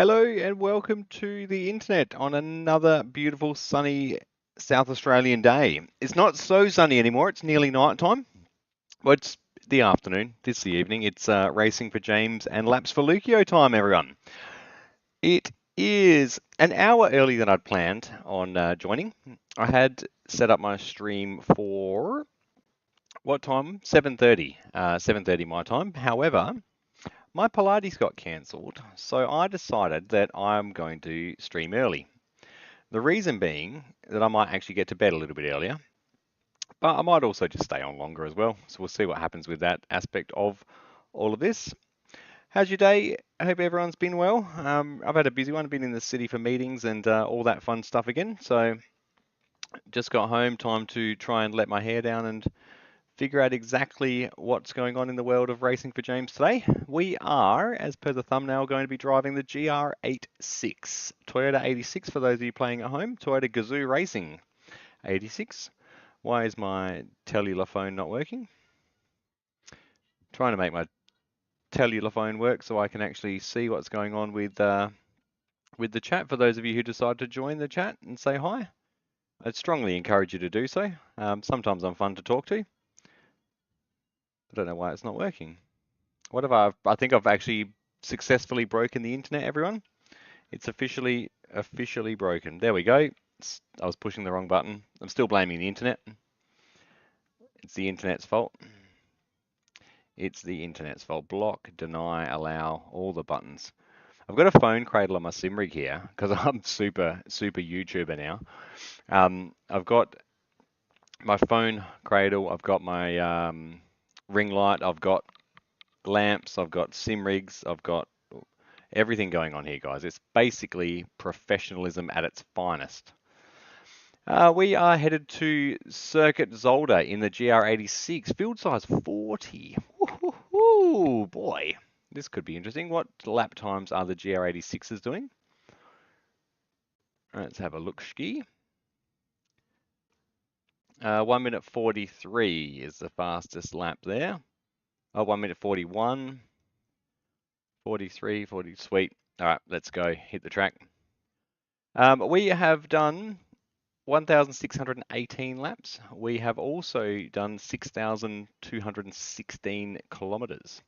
Hello and welcome to the internet on another beautiful sunny South Australian day. It's not so sunny anymore, it's nearly night time. Well, it's the afternoon, this the evening. It's racing for James and laps for Leuko time, everyone. It is an hour earlier than I'd planned on joining. I had set up my stream for what time? 7:30. 7:30 my time. However, my Pilates got cancelled, so I decided that I'm going to stream early. The reason being that I might actually get to bed a little bit earlier, but I might also just stay on longer as well. So we'll see what happens with that aspect of all of this. How's your day? I hope everyone's been well. I've had a busy one. I've been in the city for meetings and all that fun stuff again. So just got home, time to try and let my hair down and figure out exactly what's going on in the world of racing for James today. We are, as per the thumbnail, going to be driving the GR86, Toyota 86 for those of you playing at home, Toyota Gazoo Racing 86. Why is my cellular phone not working? Trying to make my cellular phone work so I can actually see what's going on with the chat for those of you who decide to join the chat and say hi. I'd strongly encourage you to do so. Sometimes I'm fun to talk to. I don't know why it's not working. What have I think I've actually successfully broken the internet, everyone. It's officially broken. There we go. I was pushing the wrong button. I'm still blaming the internet. It's the internet's fault. It's the internet's fault. Block, deny, allow, all the buttons. I've got a phone cradle on my sim rig here because I'm super YouTuber now. I've got my phone cradle. I've got my ring light. I've got lamps. I've got sim rigs. I've got everything going on here, guys. It's basically professionalism at its finest. We are headed to Circuit Zolder in the GR86, field size 40. Woo-hoo-hoo, boy, this could be interesting. What lap times are the GR86s doing? Let's have a look ski. 1 minute 43 is the fastest lap there. Oh, 1 minute 41, 43, 40, sweet. All right, let's go, hit the track. We have done 1,618 laps. We have also done 6,216 kilometers.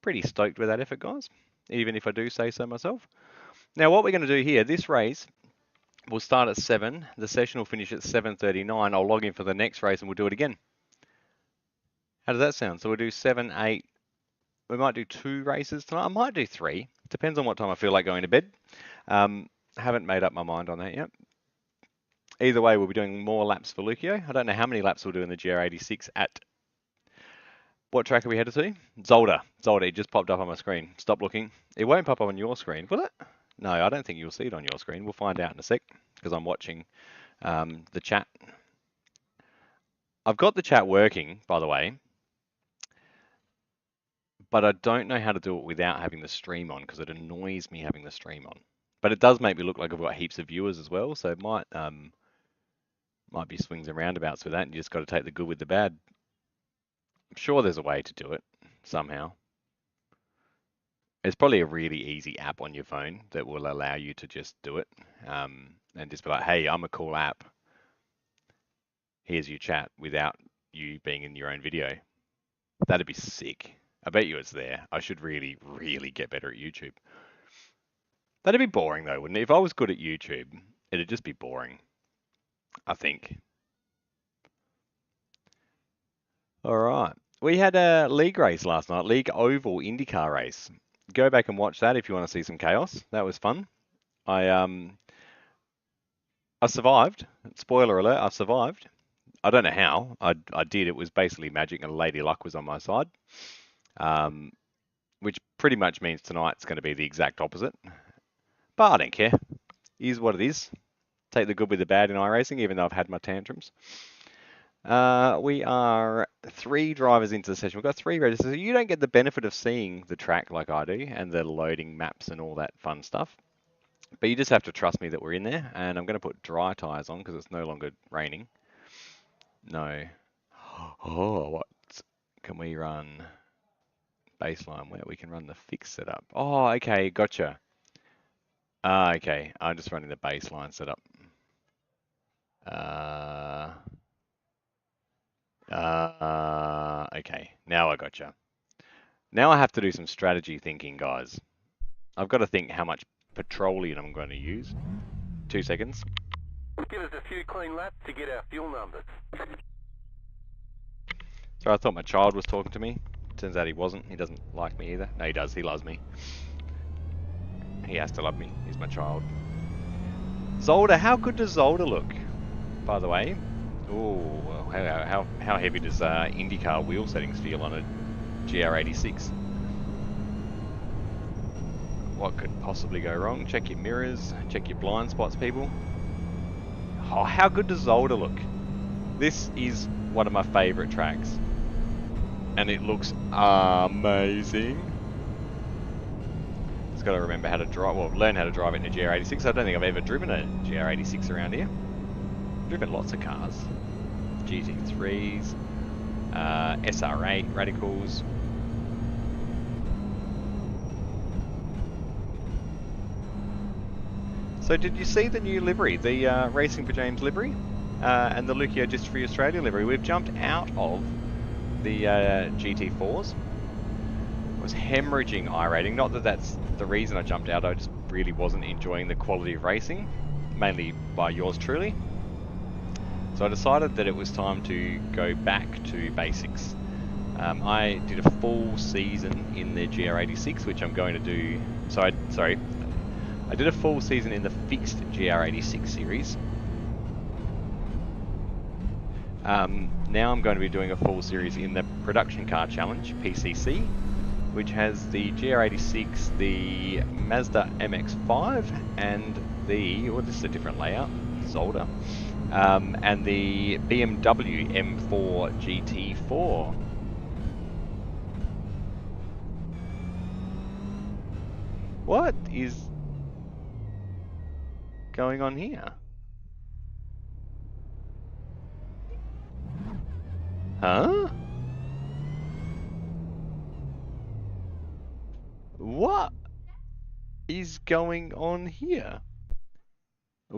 Pretty stoked with that effort, guys, even if I do say so myself. Now, what we're going to do here, this race will start at 7. The session will finish at 7:39. I'll log in for the next race and we'll do it again. How does that sound? So we'll do 7, 8. We might do 2 races tonight. I might do 3. Depends on what time I feel like going to bed. Haven't made up my mind on that yet. Either way, we'll be doing more laps for Leuko. I don't know how many laps we'll do in the GR86 at... What track are we headed to? Zolder. Zolder, it just popped up on my screen. Stop looking. It won't pop up on your screen, will it? No, I don't think you'll see it on your screen. We'll find out in a sec, because I'm watching the chat. I've got the chat working, by the way, but I don't know how to do it without having the stream on, because it annoys me having the stream on. But it does make me look like I've got heaps of viewers as well, so it might be swings and roundabouts with that, and you just got to take the good with the bad. I'm sure there's a way to do it somehow. It's probably a really easy app on your phone that will allow you to just do it and just be like, hey, I'm a cool app. Here's your chat without you being in your own video. That'd be sick. I bet you it's there. I should really get better at YouTube. That'd be boring though, wouldn't it? If I was good at YouTube, it'd just be boring, I think. All right. We had a league race last night, League Oval IndyCar race. Go back and watch that if you want to see some chaos. That was fun. I survived. Spoiler alert, I survived. I don't know how. I did. It was basically magic and Lady Luck was on my side. Which pretty much means tonight's going to be the exact opposite. But I don't care. It is what it is. Take the good with the bad in iRacing, even though I've had my tantrums. We are 3 drivers into the session. We've got 3 races. So you don't get the benefit of seeing the track like I do and the loading maps and all that fun stuff. But you just have to trust me that we're in there. And I'm going to put dry tyres on because it's no longer raining. No. Oh, what? Can we run baseline where we can run the fix setup. Oh, okay, gotcha. Okay, I'm just running the baseline setup. Okay, now I gotcha. Now I have to do some strategy thinking, guys. I've got to think how much petroleum I'm going to use. 2 seconds. Give us a few clean laps to get our fuel numbers. So I thought my child was talking to me. Turns out he wasn't. He doesn't like me either. No, he does. He loves me. He has to love me. He's my child. Zolder, how good does Zolder look? By the way. Ooh, how heavy does IndyCar wheel settings feel on a GR86? What could possibly go wrong? Check your mirrors. Check your blind spots, people. Oh, how good does Zolder look? This is one of my favourite tracks. And it looks amazing. Just got to remember how to drive, well, learn how to drive it in a GR86. I don't think I've ever driven a GR86 around here. I've driven lots of cars. GT3s, SR8, Radicals. So did you see the new livery, the Racing for James livery, and the Leukodystrophy Australia livery? We've jumped out of the GT4s. I was hemorrhaging iRating. Not that that's the reason I jumped out, I just really wasn't enjoying the quality of racing, mainly by yours truly. So I decided that it was time to go back to basics. I did a full season in the GR86, which I'm going to do... I did a full season in the fixed GR86 series. Now I'm going to be doing a full series in the Production Car Challenge, PCC, which has the GR86, the Mazda MX-5, and the... well, this is a different layout, Zolder. And the BMW M4 GT4. What is going on here? Huh? What is going on here? I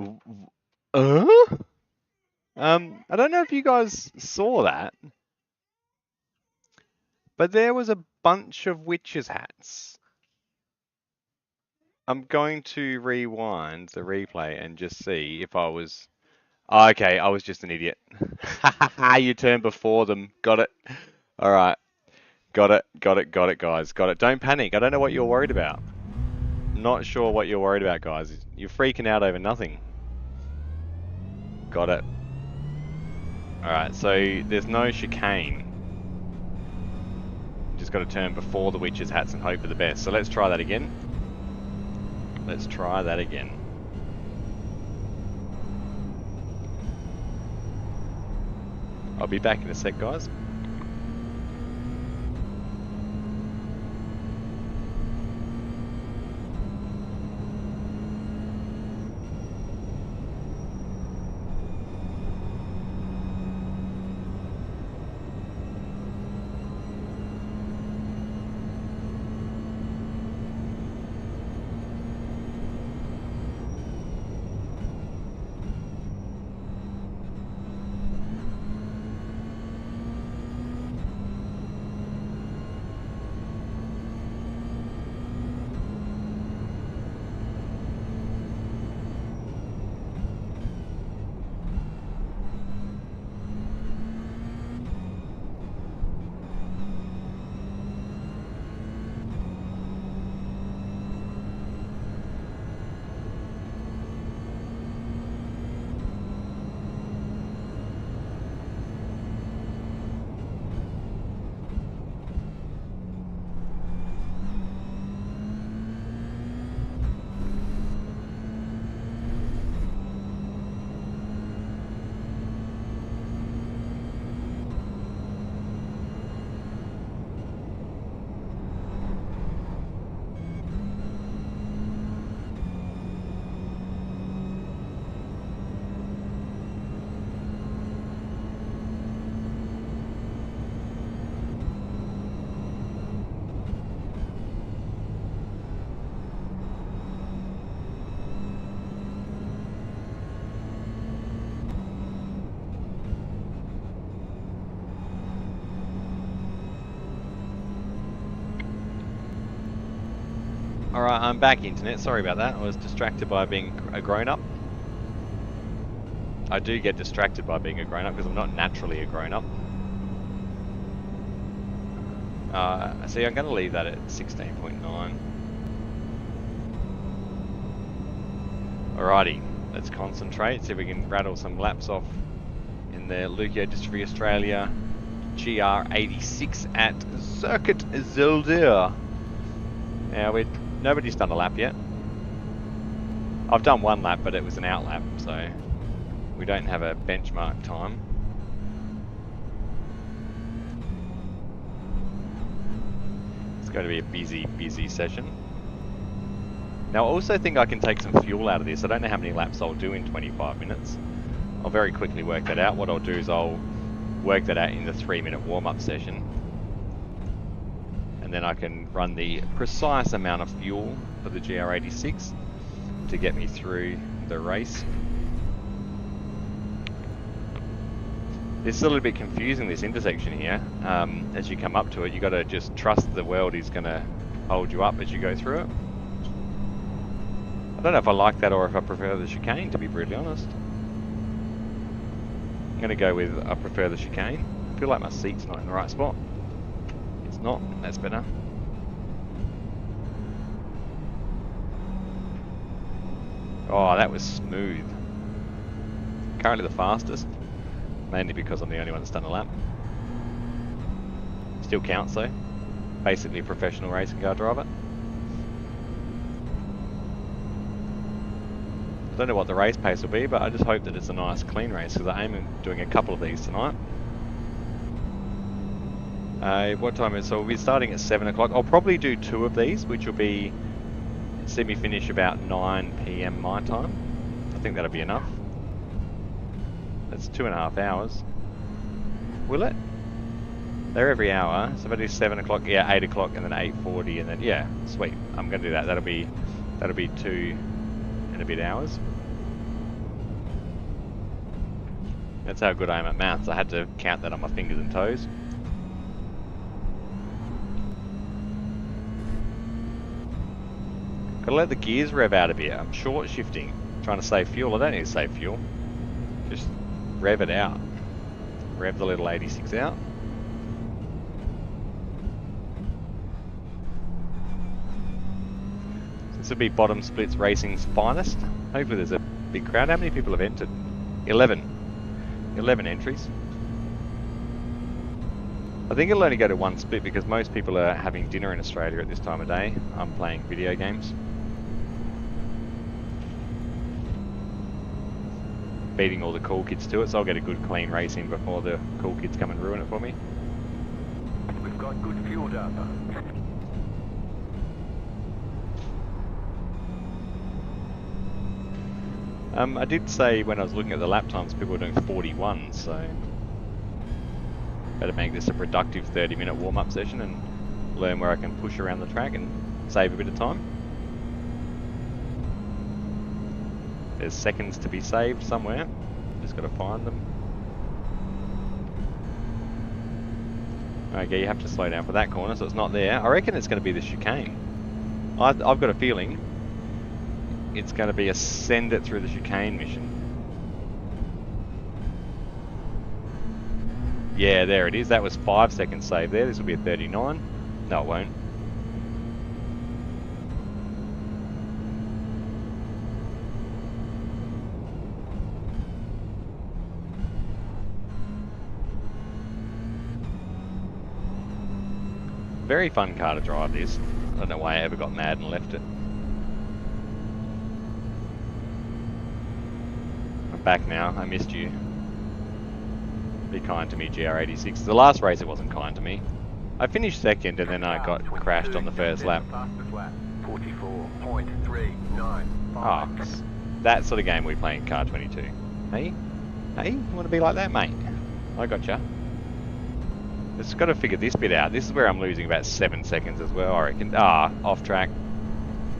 don't know if you guys saw that, but there was a bunch of witches' hats. I'm going to rewind the replay and just see if I was... oh, okay, I was just an idiot. You turned before them. Got it. All right. Got it, guys. Got it. Don't panic. I don't know what you're worried about. Not sure what you're worried about, guys. You're freaking out over nothing. Got it. Alright, so there's no chicane. Just got to turn before the witches' hats and hope for the best. So let's try that again. Let's try that again. I'll be back in a sec, guys. Alright, I'm back, internet. Sorry about that. I was distracted by being a grown-up. I do get distracted by being a grown-up because I'm not naturally a grown-up. See, I'm going to leave that at 16.9. Alrighty, let's concentrate, see if we can rattle some laps off in the Leukodystrophy Australia GR86 at Circuit Zolder. Now, nobody's done a lap yet. I've done one lap, but it was an out lap, so we don't have a benchmark time. It's going to be a busy session. Now I also think I can take some fuel out of this. I don't know how many laps I'll do in 25 minutes. I'll very quickly work that out. What I'll do is I'll work that out in the 3-minute warm-up session. And then I can run the precise amount of fuel for the GR86 to get me through the race. It's a little bit confusing, this intersection here. As you come up to it, you've got to just trust the world is going to hold you up as you go through it. I don't know if I like that or if I prefer the chicane, to be brutally honest. I'm going to go with I prefer the chicane. I feel like my seat's not in the right spot. It's not, that's better. Oh, that was smooth. Currently the fastest, mainly because I'm the only one that's done a lap. Still counts though. Basically a professional racing car driver. I don't know what the race pace will be, but I just hope that it's a nice clean race because I aim at doing a couple of these tonight. What time is it? So we'll be starting at 7 o'clock. I'll probably do 2 of these, which will be see me finish about 9 PM my time. I think that'll be enough. That's 2.5 hours. Will it? They're every hour. So if I do 7 o'clock, yeah, 8 o'clock, and then 8:40, and then yeah, sweet. I'm gonna do that. That'll be 2 and a bit hours. That's how good I am at maths. I had to count that on my fingers and toes. Gotta let the gears rev out a bit. I'm short shifting, trying to save fuel. I don't need to save fuel. Just rev it out. Rev the little 86 out. This will be Bottom Splits Racing's finest. Hopefully there's a big crowd. How many people have entered? 11. 11 entries. I think it'll only go to 1 split because most people are having dinner in Australia at this time of day. I'm playing video games. Beating all the cool kids to it, so I'll get a good clean race in before the cool kids come and ruin it for me. We've got good fuel data. I did say when I was looking at the lap times, people were doing 41, so better make this a productive 30-minute warm-up session and learn where I can push around the track and save a bit of time. There's seconds to be saved somewhere, just got to find them. Okay, you have to slow down for that corner, so it's not there. I reckon it's going to be the chicane. I've got a feeling it's going to be a send it through the chicane mission. Yeah, there it is. That was 5 seconds saved there. This will be a 39. No, it won't. Very fun car to drive this. I don't know why I ever got mad and left it. I'm back now. I missed you. Be kind to me, GR86. The last race it wasn't kind to me. I finished second and then I got crashed on the first lap. 44.395. Oh, that sort of game we play in Car 22. Hey? Hey? You want to be like that, mate? I gotcha. Just got to figure this bit out. This is where I'm losing about 7 seconds as well, I reckon. Ah, off track.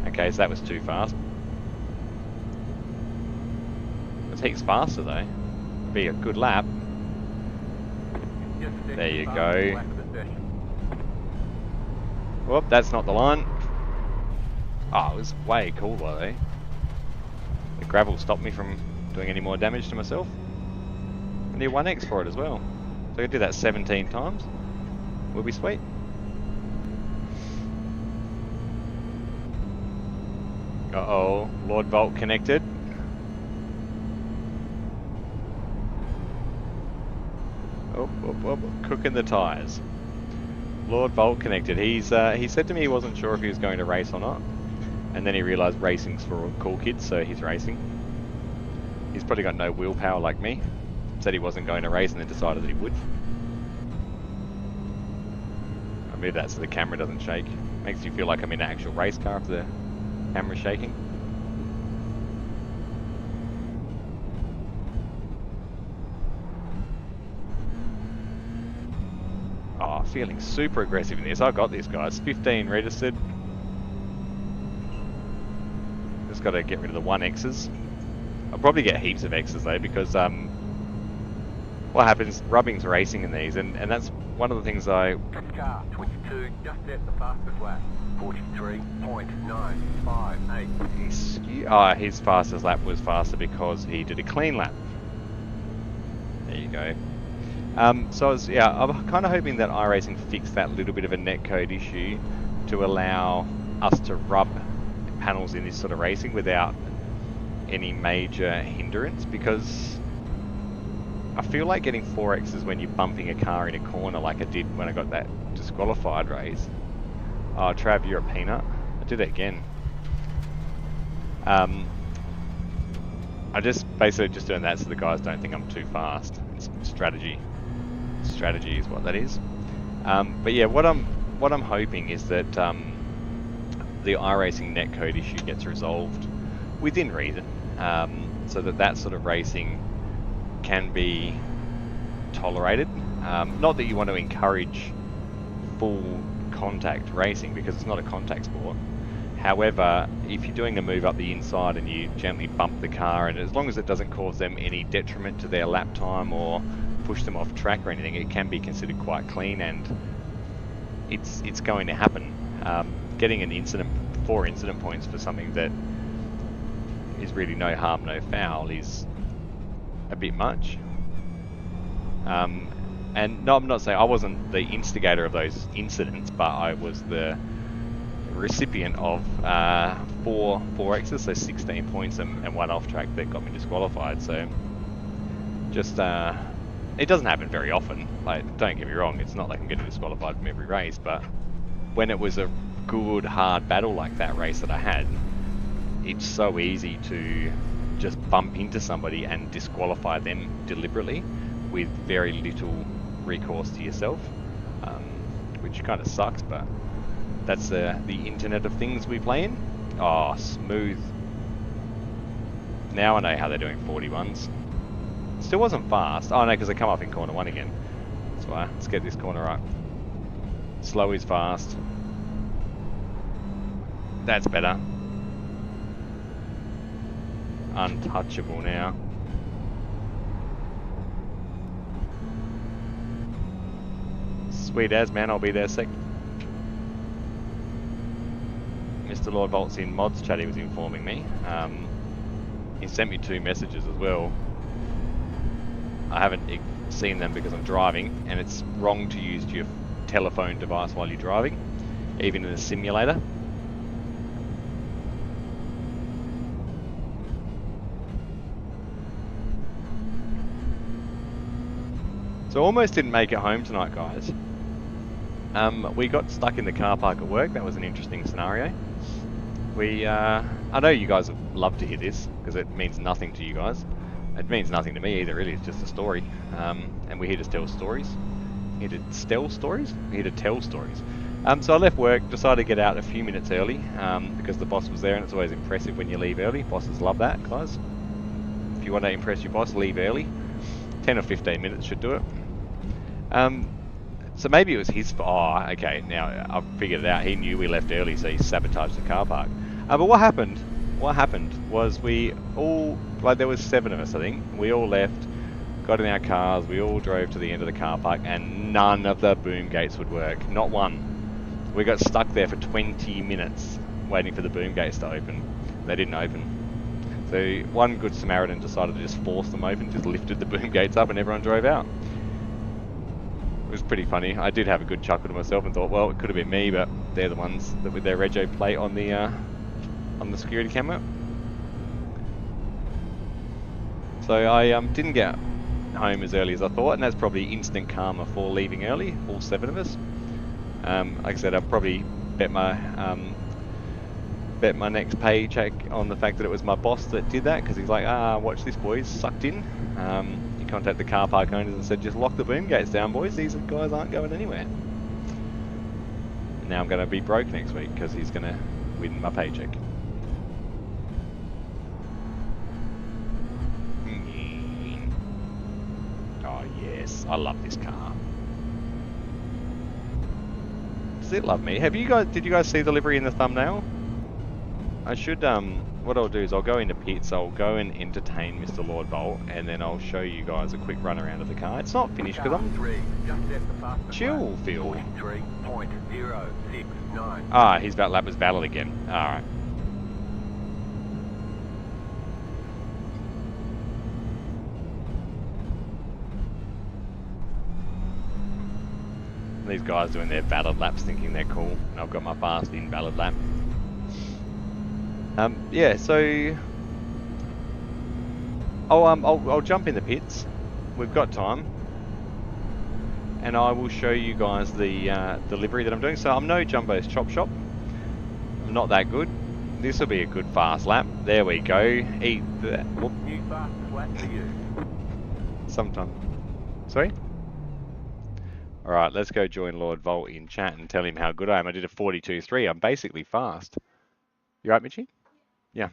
Okay, so that was too fast. It's heaps faster though. Be a good lap. There you go. Whoop, that's not the line. Oh, it was way cooler though. The gravel stopped me from doing any more damage to myself. I need 1x for it as well. So I can do that 17 times. Will be sweet. Uh-oh, Lord Volt connected. Oh, cooking the tyres. Lord Volt connected. He said to me he wasn't sure if he was going to race or not. And then he realised racing's for all cool kids, so he's racing. He's probably got no willpower like me. Said he wasn't going to race and then decided that he would. I move that so the camera doesn't shake. Makes you feel like I'm in an actual race car if the camera's shaking. Oh, feeling super aggressive in this. I got this, guys. 15 registered. Just got to get rid of the 1Xs. I'll probably get heaps of Xs though, because what happens, rubbing's racing in these, and that's one of the things I... Car 22, just at the fastest lap. 43.958. His fastest lap was faster because he did a clean lap. There you go. So I'm kind of hoping that iRacing fixed that little bit of a netcode issue to allow us to rub panels in this sort of racing without any major hindrance, because I feel like getting 4Xs when you're bumping a car in a corner like I did when I got that disqualified race. Oh, Trav, you're a peanut. I did that again. I just basically just doing that so the guys don't think I'm too fast. It's strategy. Strategy is what that is. But yeah, what I'm hoping is that the iRacing netcode issue gets resolved within reason, so that sort of racing can be tolerated. Not that you want to encourage full contact racing, because it's not a contact sport. However, if you're doing a move up the inside and you gently bump the car, and as long as it doesn't cause them any detriment to their lap time or push them off track or anything, it can be considered quite clean, and it's going to happen. Getting an 4 incident points for something that is really no harm, no foul is a bit much. And no, I'm not saying I wasn't the instigator of those incidents, but I was the recipient of 4 4Xs, so 16 points and 1 off track that got me disqualified. So just it doesn't happen very often. Like, don't get me wrong, it's not like I'm getting disqualified from every race, but when it was a good hard battle like that race that I had, it's so easy to just bump into somebody and disqualify them deliberately with very little recourse to yourself, which kind of sucks, but that's the internet of things we play in. Oh, smooth. Now I know how they're doing 41s. Still wasn't fast. Oh no, because I come up in corner 1 again. That's why. Let's get this corner up. Slow is fast. That's better. Untouchable now. Sweet as, man, I'll be there sec. Mr. Lord Volt's in mods chat, he was informing me. He sent me 2 messages as well. I haven't seen them because I'm driving, and it's wrong to use your telephone device while you're driving, even in a simulator. So almost didn't make it home tonight, guys. We got stuck in the car park at work. That was an interesting scenario. I know you guys would love to hear this, because it means nothing to you guys. It means nothing to me either, really. It's just a story. And we're here to tell stories. Here to tell stories? We're here to tell stories. So I left work, decided to get out a few minutes early, because the boss was there, and it's always impressive when you leave early. Bosses love that, guys. If you want to impress your boss, leave early. 10 or 15 minutes should do it. So maybe it was his fault. Oh, okay, now I've figured it out. He knew we left early, so he sabotaged the car park. But what happened was we all, like, there was 7 of us, I think. We all left, got in our cars, we all drove to the end of the car park, and none of the boom gates would work. Not one. We got stuck there for 20 minutes waiting for the boom gates to open. They didn't open. So one good Samaritan decided to just force them open, just lifted the boom gates up and everyone drove out. It was pretty funny. I did have a good chuckle to myself and thought, well, it could have been me, but they're the ones that with their rego plate on the security camera. So I didn't get home as early as I thought, and that's probably instant karma for leaving early, all 7 of us. Like I said, I'll probably bet my next paycheck on the fact that it was my boss that did that, because he's like, watch this boys, sucked in. He contacted the car park owners and said, just lock the boom gates down boys, these guys aren't going anywhere. And now I'm going to be broke next week because he's going to win my paycheck. Oh yes, I love this car. Does it love me? Did you guys see the livery in the thumbnail? I should, what I'll do is I'll go into pits, I'll go and entertain Mr. Lord Bolt, and then I'll show you guys a quick run around of the car. It's not finished because I'm chill, Phil. 43.069. Ah, his lap was valid again. Alright. These guys doing their valid laps thinking they're cool, and I've got my fast invalid lap. Yeah, so I'll jump in the pits. We've got time, and I will show you guys the delivery that I'm doing. So I'm no Jumbo's Chop Shop. I'm not that good. This will be a good fast lap. There we go. Eat that. New fastest lap for you. Sometime. Sorry. All right, let's go join Lord Volt in chat and tell him how good I am. I did a 42.3. I'm basically fast. You right, Mitchie? Yeah.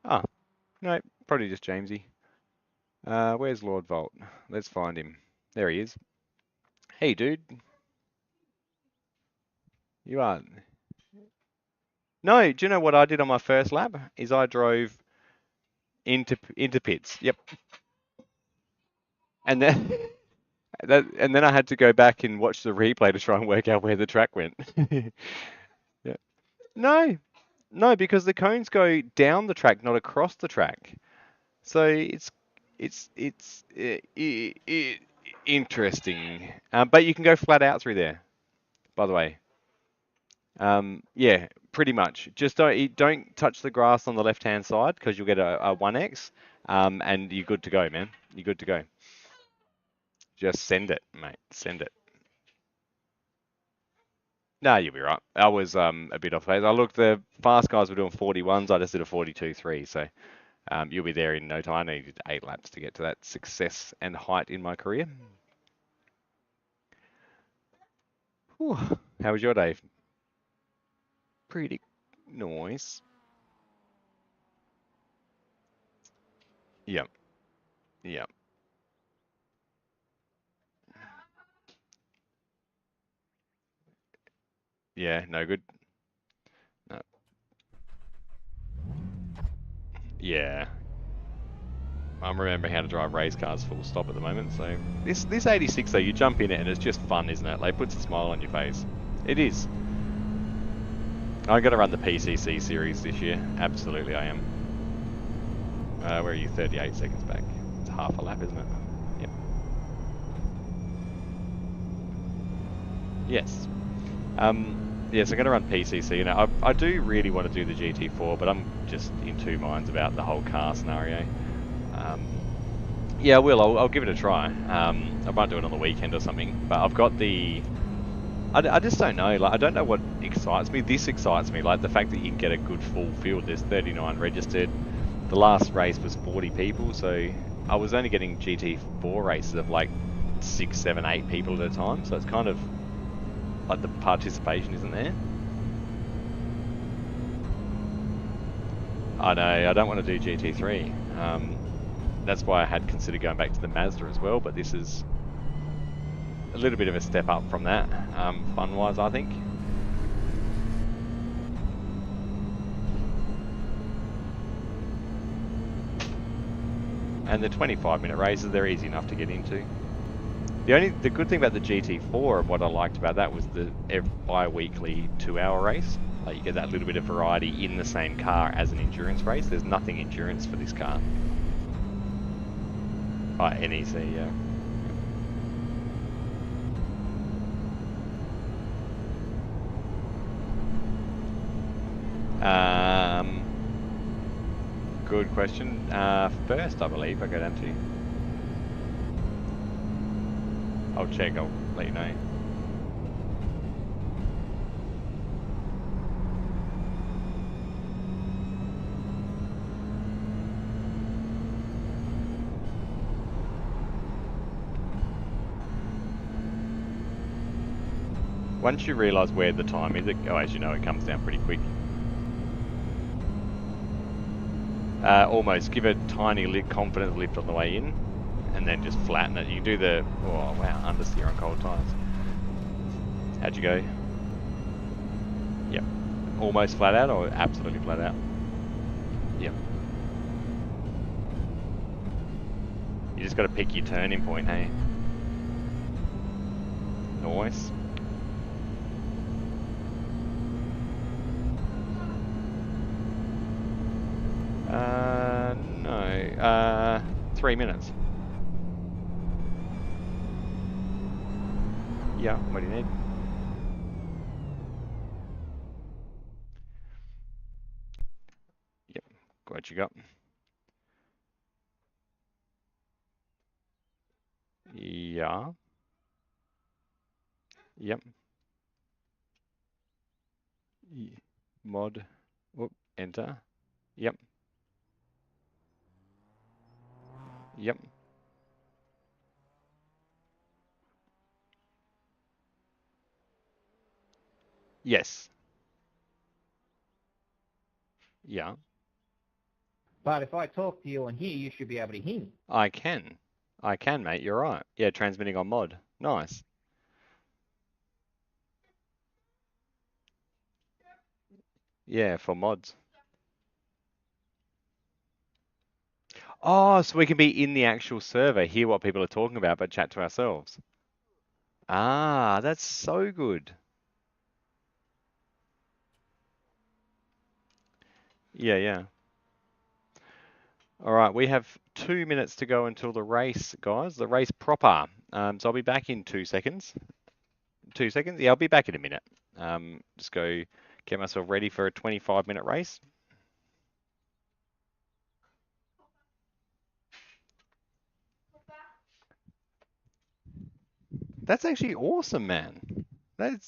Ah, no, probably just Jamesy. Where's Lord Volt? Let's find him. There he is. Hey, dude. You are. No, do you know what I did on my first lap? Is I drove into pits. Yep. And then and then I had to go back and watch the replay to try and work out where the track went. Yeah. No, because the cones go down the track, not across the track. So it's interesting. But you can go flat out through there, by the way. Yeah, pretty much. Just don't touch the grass on the left-hand side because you'll get a 1X, and you're good to go, man. You're good to go. Just send it, mate. Send it. No, you'll be right. I was a bit off pace. I looked, the fast guys were doing 41s. I just did a 42.3, so you'll be there in no time. I needed 8 laps to get to that success and height in my career. Whew. How was your day? Pretty nice. Yep. Yep. Yeah, no good. No. Yeah. I'm remembering how to drive race cars full stop at the moment. So this 86 though, you jump in it and it's just fun, isn't it? Like, it puts a smile on your face. It is. I'm going to run the PCC series this year. Absolutely, I am. Where are you? 38 seconds back. It's half a lap, isn't it? Yep. Yes. Yes, I'm going to run PCC. You know, I do really want to do the GT4, but I'm just in two minds about the whole car scenario. Yeah, I will. I'll give it a try. I might do it on the weekend or something. But I've got the... I just don't know. Like, I don't know what excites me. This excites me. Like, the fact that you can get a good full field. There's 39 registered. The last race was 40 people, so I was only getting GT4 races of like 6, 7, 8 people at a time. So it's kind of like the participation isn't there. I know. I don't want to do GT3. That's why I had considered going back to the Mazda as well, but this is a little bit of a step up from that, fun-wise, I think. And the 25-minute races, they're easy enough to get into. The good thing about the GT4 and what I liked about that was the bi-weekly 2-hour race. Like you get that little bit of variety in the same car as an endurance race. There's nothing endurance for this car. NEC, yeah. Good question. First, I believe I go down to. I'll check. I'll let you know. Once you realise where the time is, as you know, it comes down pretty quick. Almost give a tiny confidence lift on the way in, and then just flatten it. You can do the, oh wow, understeer on cold tyres. How'd you go? Yep. Almost flat out or absolutely flat out? Yep. You just got to pick your turning point, hey? Nice. No. 3 minutes. Yeah, what do you need? Yep, what you got? Yeah. Yep. Mod. Whoop, enter. Yep. Yep. Yes. Yeah. But if I talk to you on here, you should be able to hear me. I can, mate. You're right. Yeah, transmitting on mod. Nice. Yeah, for mods. Oh, so we can be in the actual server, hear what people are talking about, but chat to ourselves. Ah, that's so good. Yeah, yeah. All right, we have 2 minutes to go until the race, guys. The race proper. So I'll be back in 2 seconds. 2 seconds? Yeah, I'll be back in a minute. Just go get myself ready for a 25-minute race. That's actually awesome, man. That's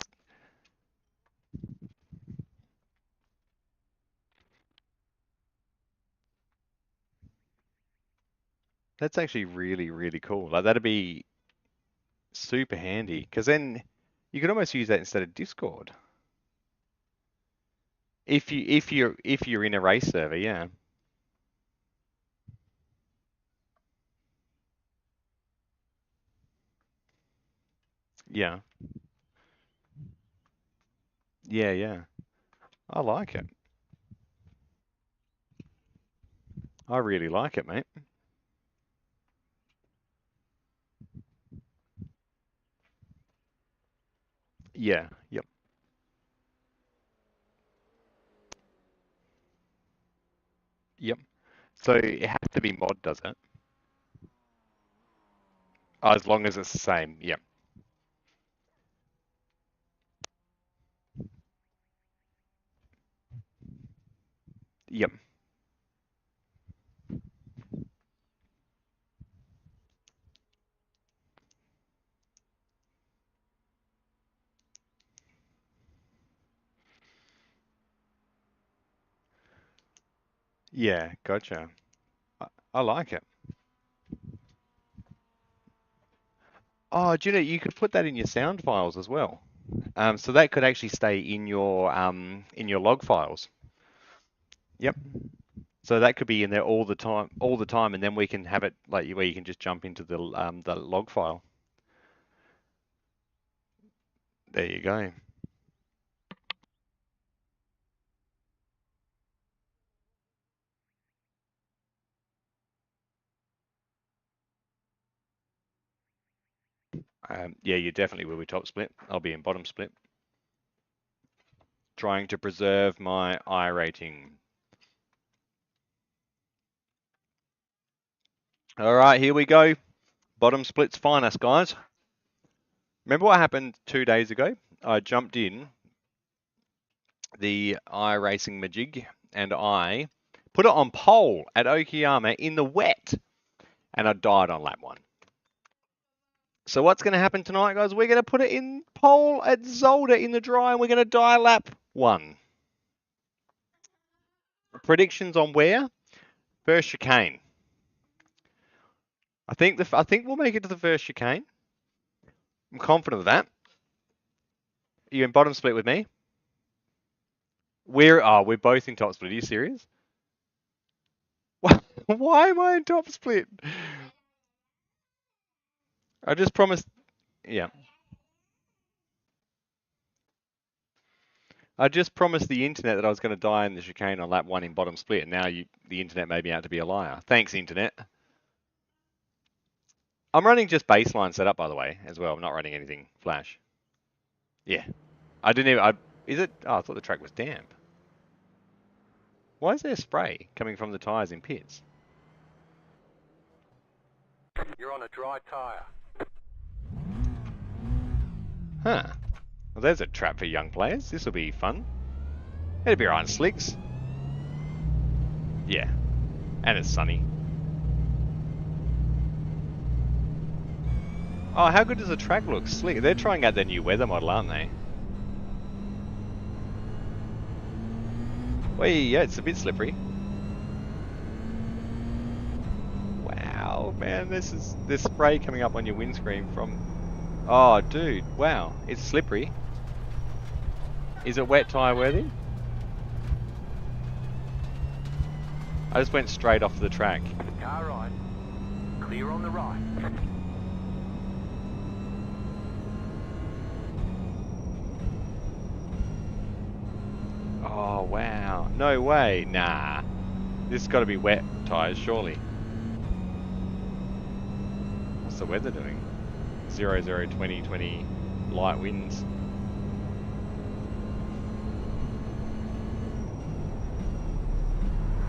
actually really, really cool. Like that'd be super handy because then you could almost use that instead of Discord. If you're in a race server, yeah. Yeah. Yeah, yeah. I like it. I really like it, mate. Yeah, yep. Yep. So it has to be mod, does it? Oh, as long as it's the same. Yep. Yep. Yeah, gotcha. I like it. Oh, do you know you could put that in your sound files as well. So that could actually stay in your log files. Yep. So that could be in there all the time, and then we can have it like where you can just jump into the log file. There you go. Yeah, you definitely will be top split. I'll be in bottom split. Trying to preserve my I rating. All right, here we go. Bottom split's finest, guys. Remember what happened 2 days ago? I jumped in the iRacing Majig and I put it on pole at Okayama in the wet and I died on lap 1. So what's going to happen tonight, guys? We're going to put it in pole at Zolder in the dry and we're going to die lap 1. Predictions on where? First chicane. I think we'll make it to the first chicane. I'm confident of that. Are you in bottom split with me? We're both in top split. Are you serious? Why am I in top split? I just promised. Yeah. I just promised the internet that I was going to die in the chicane on lap 1 in bottom split, and now the internet made me out to be a liar. Thanks, internet. I'm running just baseline setup, by the way, as well. I'm not running anything flash. Yeah. I didn't even... Is it... Oh, I thought the track was damp. Why is there spray coming from the tyres in pits? You're on a dry tyre. Huh. Well, there's a trap for young players. This will be fun. It'll be right on slicks. Yeah. And it's sunny. Oh, how good does the track look? Slick. They're trying out their new weather model, aren't they? Well, yeah, it's a bit slippery. Wow, man, there's spray coming up on your windscreen from... Oh, dude, wow, it's slippery. Is it wet tyre worthy? I just went straight off the track. Car right. Clear on the right. Oh, wow. No way. Nah. This has got to be wet tyres, surely. What's the weather doing? 0, 0, 20, 20 light winds.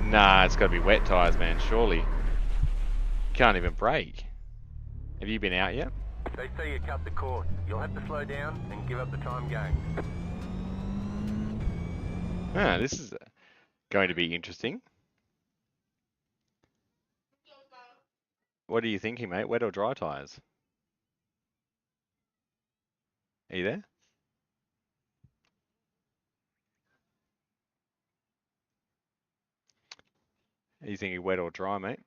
Nah, it's got to be wet tyres, man, surely. Can't even brake. Have you been out yet? They say you cut the course. You'll have to slow down and give up the time gained. Ah, this is going to be interesting. What are you thinking, mate? Wet or dry tyres? Are you there? Are you thinking wet or dry, mate?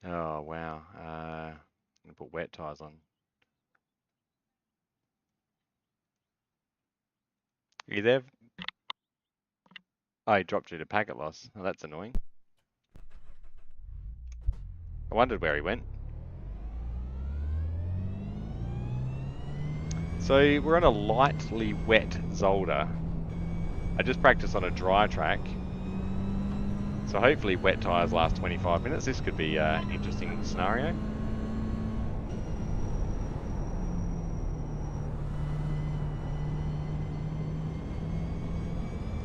Oh, wow. I'm going to put wet tyres on. Are you there? Oh, he dropped you to packet loss. Oh, that's annoying. I wondered where he went. So we're on a lightly wet Zolder. I just practiced on a dry track. So hopefully wet tyres last 25 minutes. This could be an interesting scenario.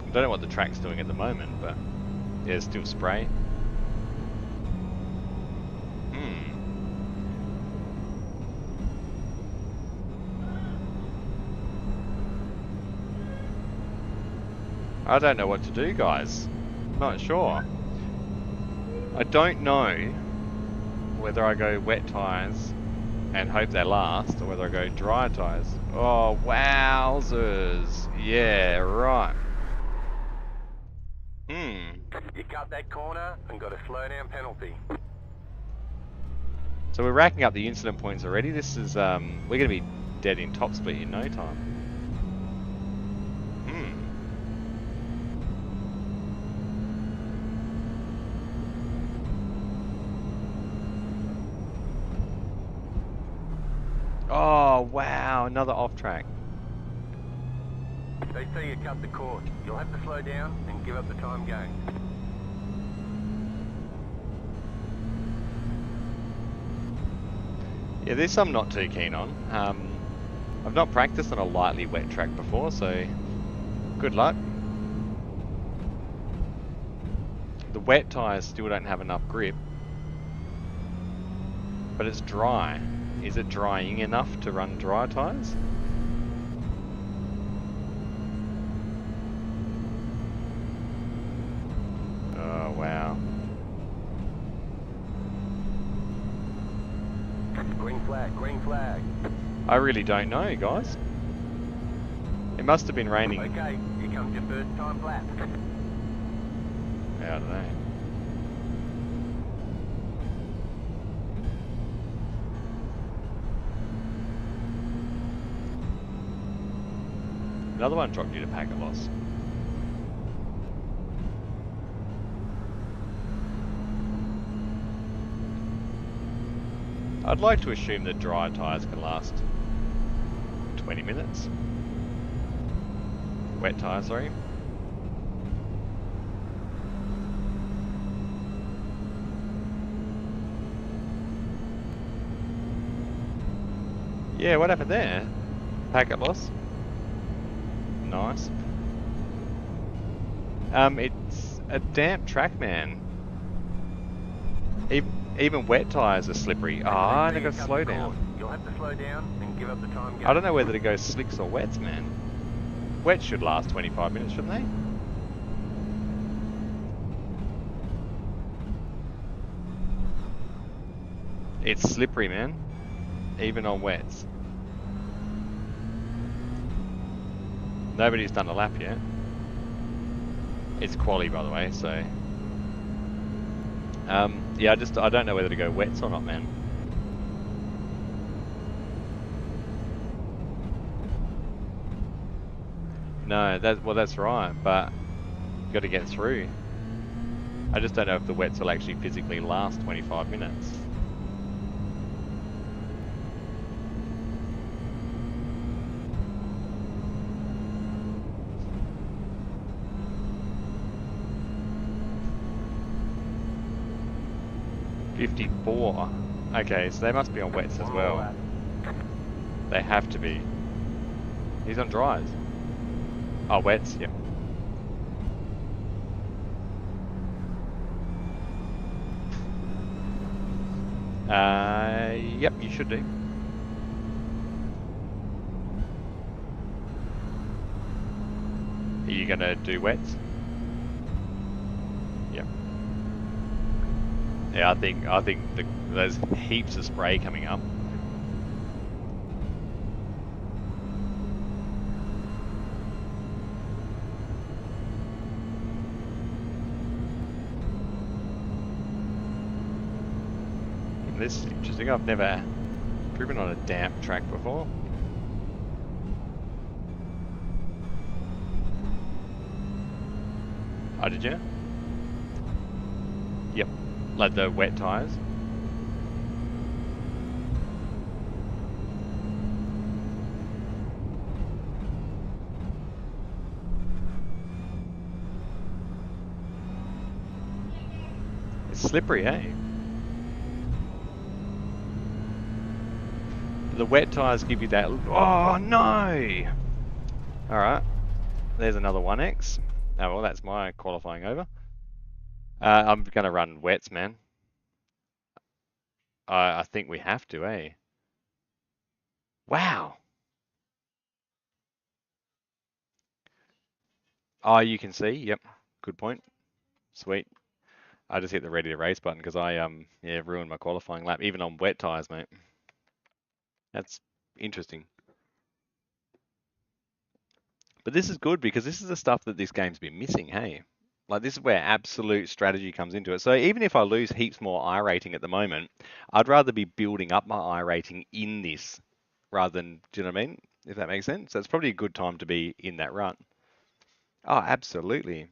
I don't know what the track's doing at the moment, but there's still spray. I don't know what to do, guys. Not sure. I don't know whether I go wet tyres and hope they last, or whether I go dry tyres. Oh, wowzers. Yeah, right. You cut that corner and got a slow down penalty. So we're racking up the incident points already. This is, we're going to be dead in top split in no time. Oh, wow, another off track. They say you cut the cord. You'll have to slow down and give up the time gain. Yeah, this I'm not too keen on. I've not practiced on a lightly wet track before, so good luck. The wet tyres still don't have enough grip, but it's dry. Is it drying enough to run dry tyres? Oh, wow. Green flag, green flag. I really don't know, guys. It must have been raining. Okay, here comes your first time lap. I don't know. Another one dropped due to packet loss. I'd like to assume that dry tyres can last 20 minutes. Wet tyres, sorry. Yeah, what happened there? Packet loss. Nice. It's a damp track, man. Even wet tyres are slippery. Ah, and I got to slow down. You'll have to slow down and give up the time gain. I don't know whether to go slicks or wets, man. Wets should last 25 minutes, shouldn't they? It's slippery, man. Even on wets. Nobody's done a lap yet. It's quali, by the way, so... yeah, I don't know whether to go wets or not, man. No, that's right, but you've got to get through. I just don't know if the wets will actually physically last 25 minutes. $54. Okay, so they must be on wets as well. They have to be. He's on dries. Oh, wets, yep. Yep, you should do. Are you gonna do wets? Yep. Yeah, I think there's heaps of spray coming up. This is interesting. I've never driven on a damp track before. Oh, did you? Yep. Like the wet tyres. It's slippery, eh? The wet tyres give you that... Oh, no! Alright. There's another 1X. Oh, well, that's my qualifying over. I'm going to run wets, man. I think we have to, eh? Wow! Oh, you can see? Yep. Good point. Sweet. I just hit the ready to race button because I yeah, ruined my qualifying lap, even on wet tyres, mate. That's interesting. But this is good because this is the stuff that this game's been missing, hey? Like, this is where absolute strategy comes into it. So even if I lose heaps more I rating at the moment, I'd rather be building up my I rating in this rather than, do you know what I mean? If that makes sense. So it's probably a good time to be in that run. Oh, absolutely.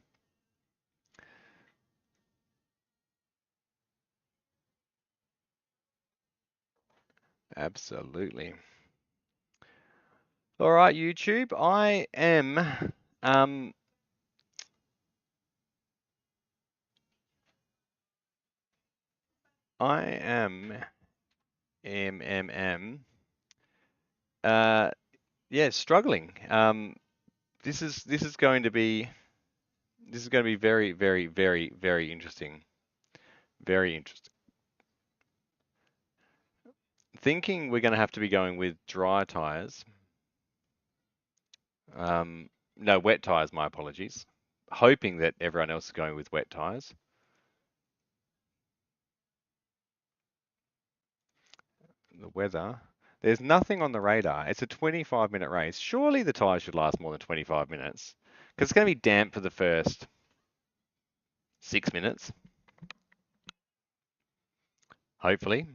Absolutely. All right, YouTube. I am yeah, struggling. This is going to be very, very, very, very interesting. Very interesting. Thinking we're going to have to be going with dry tires. No, wet tires, my apologies. Hoping that everyone else is going with wet tires. The weather. There's nothing on the radar. It's a 25-minute race. Surely the tires should last more than 25 minutes. Because it's going to be damp for the first 6 minutes. Hopefully.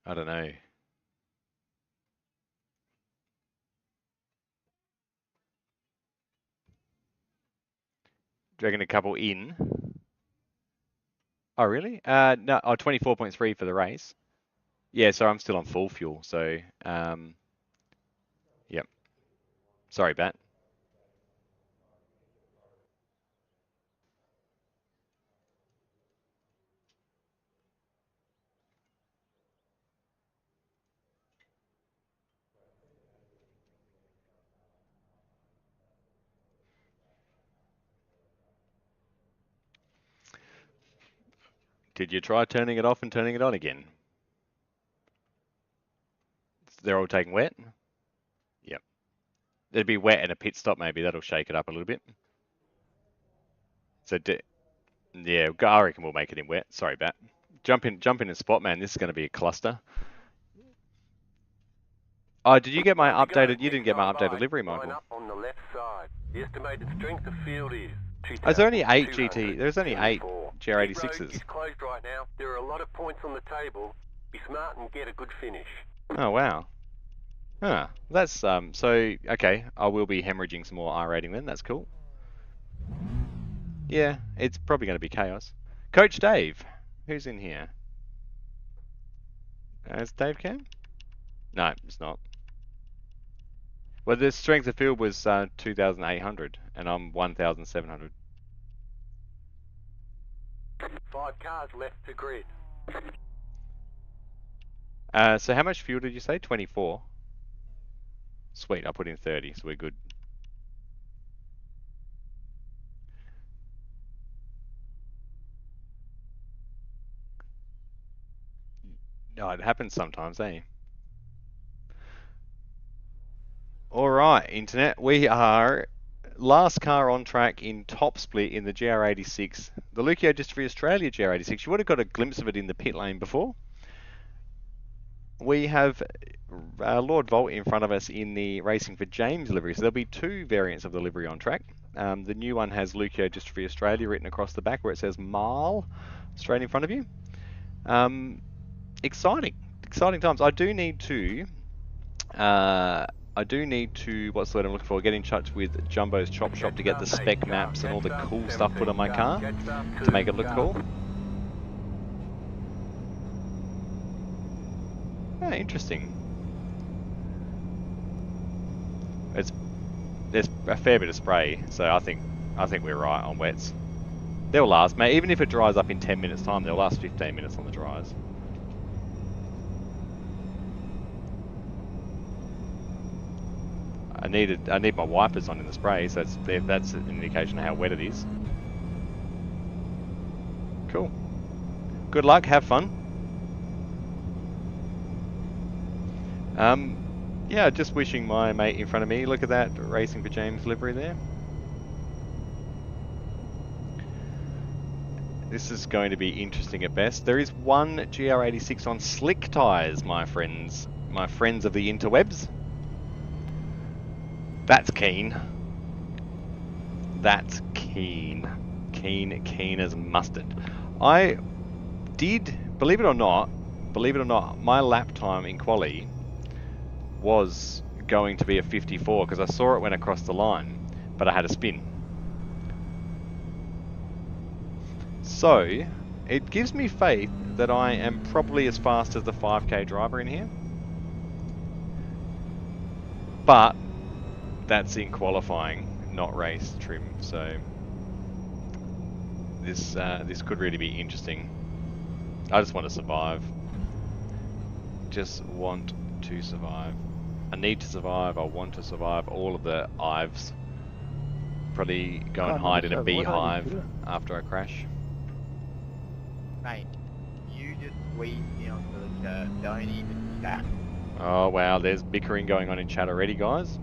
I don't know. Do you reckon a couple in? Oh, really? No, 24.3 for the race. Yeah, so I'm still on full fuel. So, yep. Sorry, Bat. Did you try turning it off and turning it on again? They're all taking wet? Yep. It'd be wet and a pit stop maybe. That'll shake it up a little bit. So, yeah, I reckon we'll make it in wet. Sorry, Bat. Jump in and spot, man. This is going to be a cluster. Oh, did you get my updated? You didn't get my updated livery, Michael. Up on the left side. The estimated strength of field is. There's only 8 GT. There's only 8 GR86s. It's closed right now. There are a lot of points on the table. Be smart and get a good finish. Oh wow. Huh. That's so okay. I will be hemorrhaging some more R rating then. That's cool. Yeah, it's probably going to be chaos. Coach Dave, who's in here? Is Dave Cam? No, it's not. Well, the strength of field was 2,800, and I'm 1,700. 5 cars left to grid. So how much fuel did you say? 24. Sweet, I put in 30, so we're good. No, it happens sometimes, eh? All right, Internet. We are last car on track in top split in the GR86. The Leukodystrophy Australia GR86. You would have got a glimpse of it in the pit lane before. We have Lord Volt in front of us in the Racing for James livery. So there'll be 2 variants of the livery on track. The new one has Leukodystrophy Australia written across the back where it says MAL straight in front of you. Exciting times. I do need to, what's the word I'm looking for, get in touch with Jumbo's Chop Shop to get the spec maps and all the cool stuff put on my car to make it look cool. Oh, interesting. There's a fair bit of spray, so I think we're right on wets. They'll last, mate. Even if it dries up in 10 minutes time, they'll last 15 minutes on the dries. I need my wipers on in the spray, so that's an indication of how wet it is. Cool. Good luck. Have fun. Yeah, just wishing my mate in front of me. Look at that Racing for James livery there. This is going to be interesting at best. There is one GR86 on slick tyres, my friends of the interwebs. That's keen. That's keen. Keen as mustard. I did, believe it or not, my lap time in quali was going to be a 54 because I saw it went across the line, but I had a spin. So, it gives me faith that I am probably as fast as the 5k driver in here. But, that's in qualifying, not race trim, so this could really be interesting. I just want to survive. Just want to survive. I need to survive, I want to survive, all of the I'ves. Probably go and hide in a beehive after I crash. Mate, you just squeeze me onto the curb. Don't even chat. Oh wow, there's bickering going on in chat already, guys.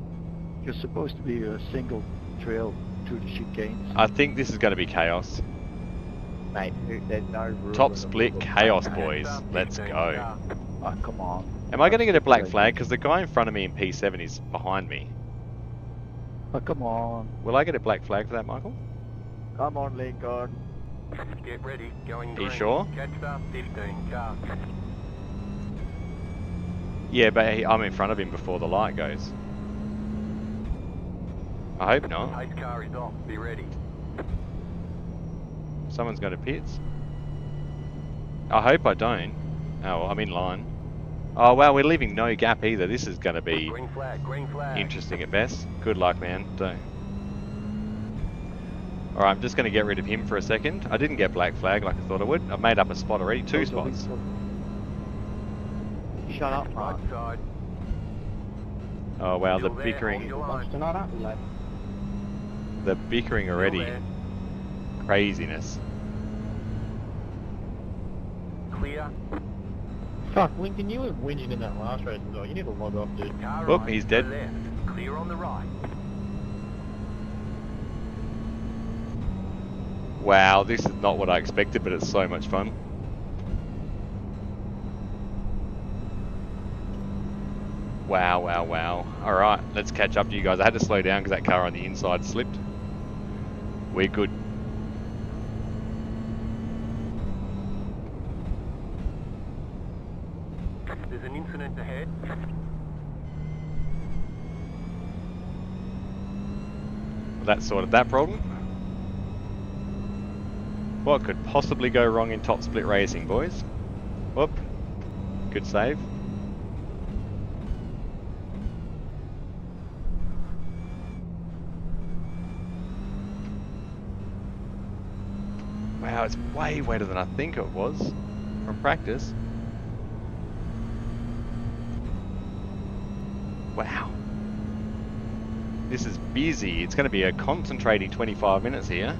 You're supposed to be a single trail through the chicanes. I think this is going to be chaos. Mate, there's no rule. Top split chaos, boys. Let's go. Ah, come on. Am I going to get a black flag? Because the guy in front of me in P7 is behind me. Ah, come on. Will I get a black flag for that, Michael? Come on, Leuko. Get ready, going Are green. you sure? Catch up, 15 car. Yeah, but I'm in front of him before the light goes. I hope not. Pace car is off, be ready. Someone's going to pits. I hope I don't. Oh, well, I'm in line. Oh wow, we're leaving no gap either. This is going to be Green flag. interesting at best. Good luck, man. Don't. Alright, I'm just going to get rid of him for a second. I didn't get black flag like I thought I would. I've made up a spot already. 2 spots. Shut up, Right man. side. Oh wow, the Still there, bickering. hold your line. Still not up, lad. The bickering Still already. there. Craziness. Clear. Fuck, Lincoln, you were winning in that last race as well. You need to log off, dude. Car Oop, right, he's to dead. the left. Clear on the right. Wow, this is not what I expected, but it's so much fun. Wow, wow, wow. Alright, let's catch up to you guys. I had to slow down because that car on the inside slipped. We're good. There's an incident ahead. That sorted that problem. What could possibly go wrong in top split racing, boys? Whoop. Good save. Wow, it's way wetter than I think it was from practice. Wow. This is busy. It's going to be a concentrating 25 minutes here.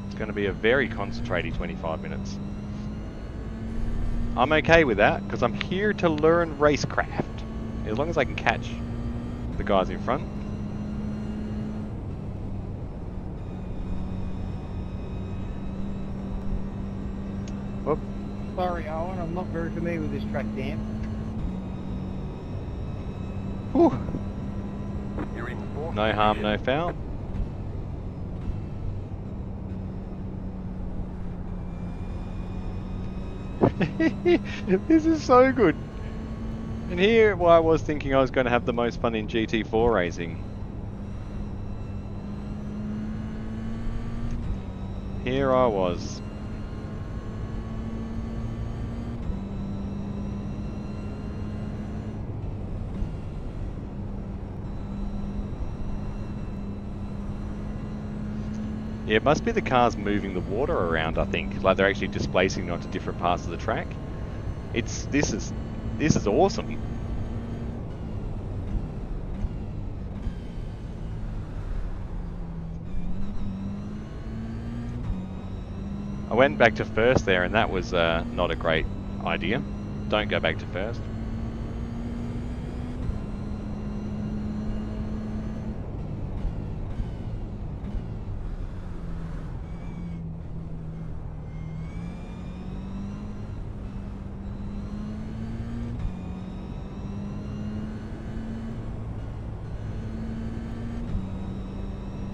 It's going to be a very concentrating 25 minutes. I'm okay with that because I'm here to learn racecraft. As long as I can catch the guys in front. Whoop. Sorry, Owen, I'm not very familiar with this track, Dan. Whew. You're in fourth No harm, position. no foul. This is so good. And here, I was thinking I was going to have the most fun in GT4 racing. Here I was. Yeah, it must be the cars moving the water around, I think. Like they're actually displacing it onto different parts of the track. This is awesome. I went back to first there and that was not a great idea. Don't go back to first.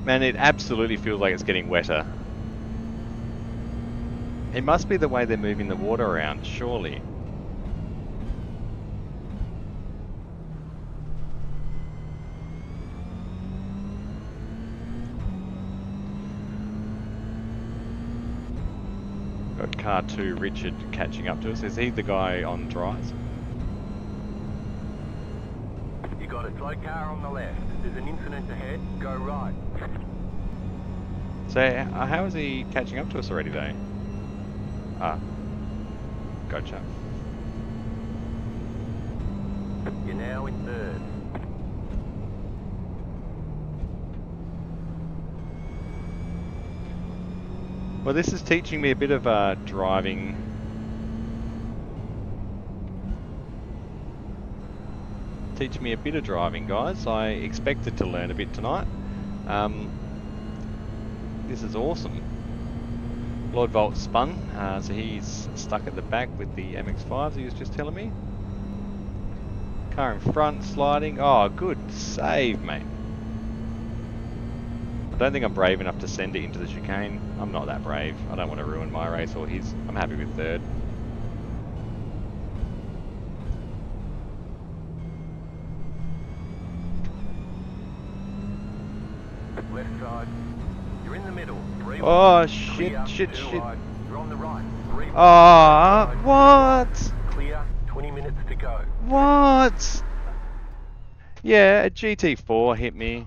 Man, it absolutely feels like it's getting wetter. It must be the way they're moving the water around, surely. car 2, Richard, catching up to us. Is he the guy on dries? You got a slow car on the left. There's an incident ahead. Go right. So how is he catching up to us already though? Ah, gotcha. You're now in third. Well, this is teaching me a bit of driving. Teaching me a bit of driving, guys. I expected to learn a bit tonight. This is awesome. Lloyd Volt spun, so he's stuck at the back with the MX-5s he was just telling me. Car in front, sliding. Oh, good save, mate. I don't think I'm brave enough to send it into the chicane. I'm not that brave. I don't want to ruin my race or his. I'm happy with third. Left side. You're in the middle. Oh, shit, Clear, shit, two shit. wide. You're on the right. Three Oh, wide. what? Clear. 20 minutes to go. What? Yeah, a GT4 hit me.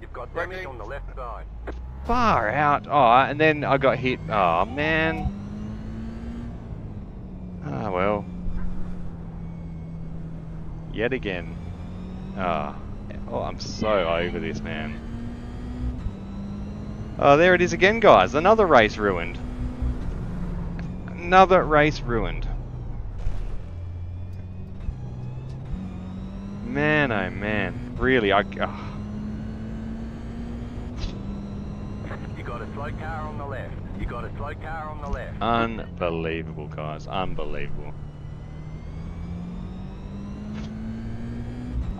You've got damage on the left side. Far out. Oh, and then I got hit. Oh, man. Ah, well. Yet again. Oh, I'm so over this, man. Oh, there it is again, guys. Another race ruined. Another race ruined. Man, oh man. Really, You got a slow car on the left. You got a slow car on the left. Unbelievable, guys. Unbelievable.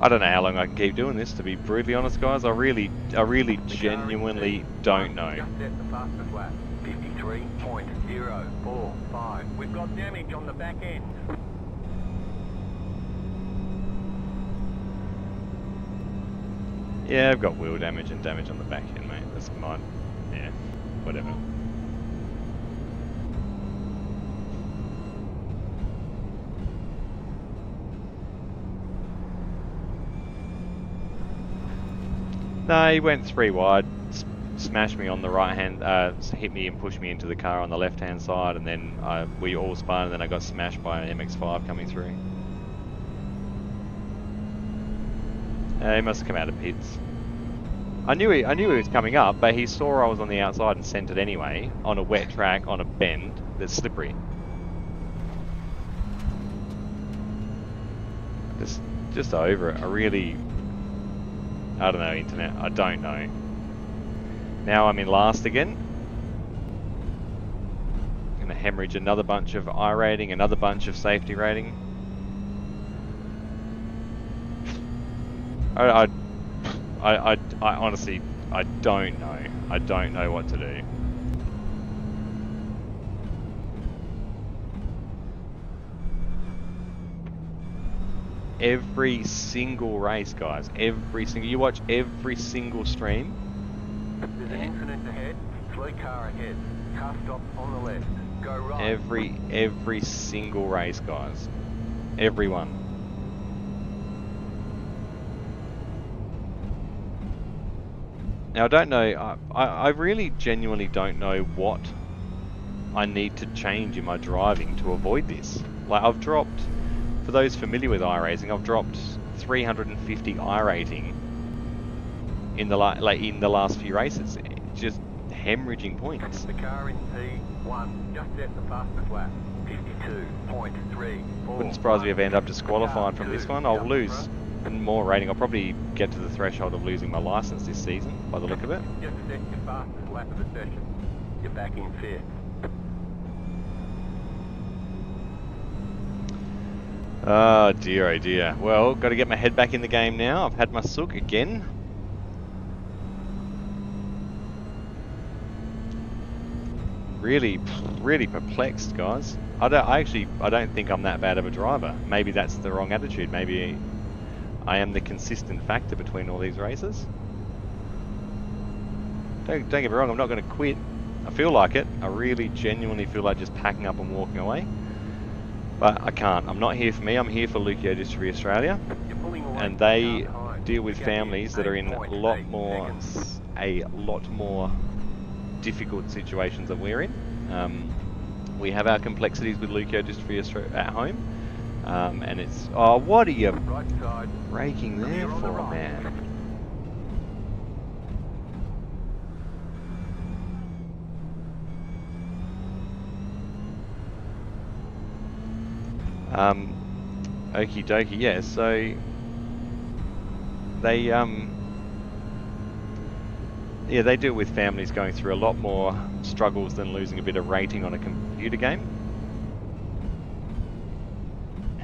I don't know how long I can keep doing this, to be brutally honest, guys. I really genuinely don't know. Just set the fastest lap. 53.045. We've got damage on the back end. Yeah, I've got wheel damage and damage on the back end, mate. That's mine. Yeah, whatever. No, he went 3 wide, smashed me on the right hand, hit me and pushed me into the car on the left hand side, and then we all spun, and then I got smashed by an MX-5 coming through. He must have come out of pits. I knew he was coming up, but he saw I was on the outside and sent it anyway, on a wet track, on a bend that's slippery. Just over it. I don't know, internet. I don't know. Now I'm in last again. Gonna hemorrhage another bunch of I rating, another bunch of safety rating. I honestly, I don't know. I don't know what to do. Every single race, guys. You watch every single stream. There's an incident ahead. Slow car ahead. Car stop on the left. Go right. Every single race, guys. Everyone. Now I don't know. I really genuinely don't know what I need to change in my driving to avoid this. Like I've dropped. For those familiar with iRacing, I've dropped 350 iRating in the last few races. Just hemorrhaging points. The car in P1 just set the fastest lap. 52.3. Wouldn't surprise me if I end up disqualified from this one. I'll lose more rating. I'll probably get to the threshold of losing my license this season, by the look of it. Just set your fastest lap of the session. You're back in fifth. Oh dear, oh dear. Well, got to get my head back in the game now. I've had my sook again. Really perplexed, guys. I don't think I'm that bad of a driver. Maybe that's the wrong attitude. Maybe I am the consistent factor between all these races. Don't get me wrong. I'm not going to quit. I feel like it. I really genuinely feel like just packing up and walking away. But I can't. I'm not here for me. I'm here for Leukodystrophy Australia. And they deal with families that are in a lot more difficult situations than we're in. We have our complexities with Leukodystrophy at home. And it's... Oh, what are you braking there for, man? Okie dokie, yeah, so they they deal with families going through a lot more struggles than losing a bit of rating on a computer game.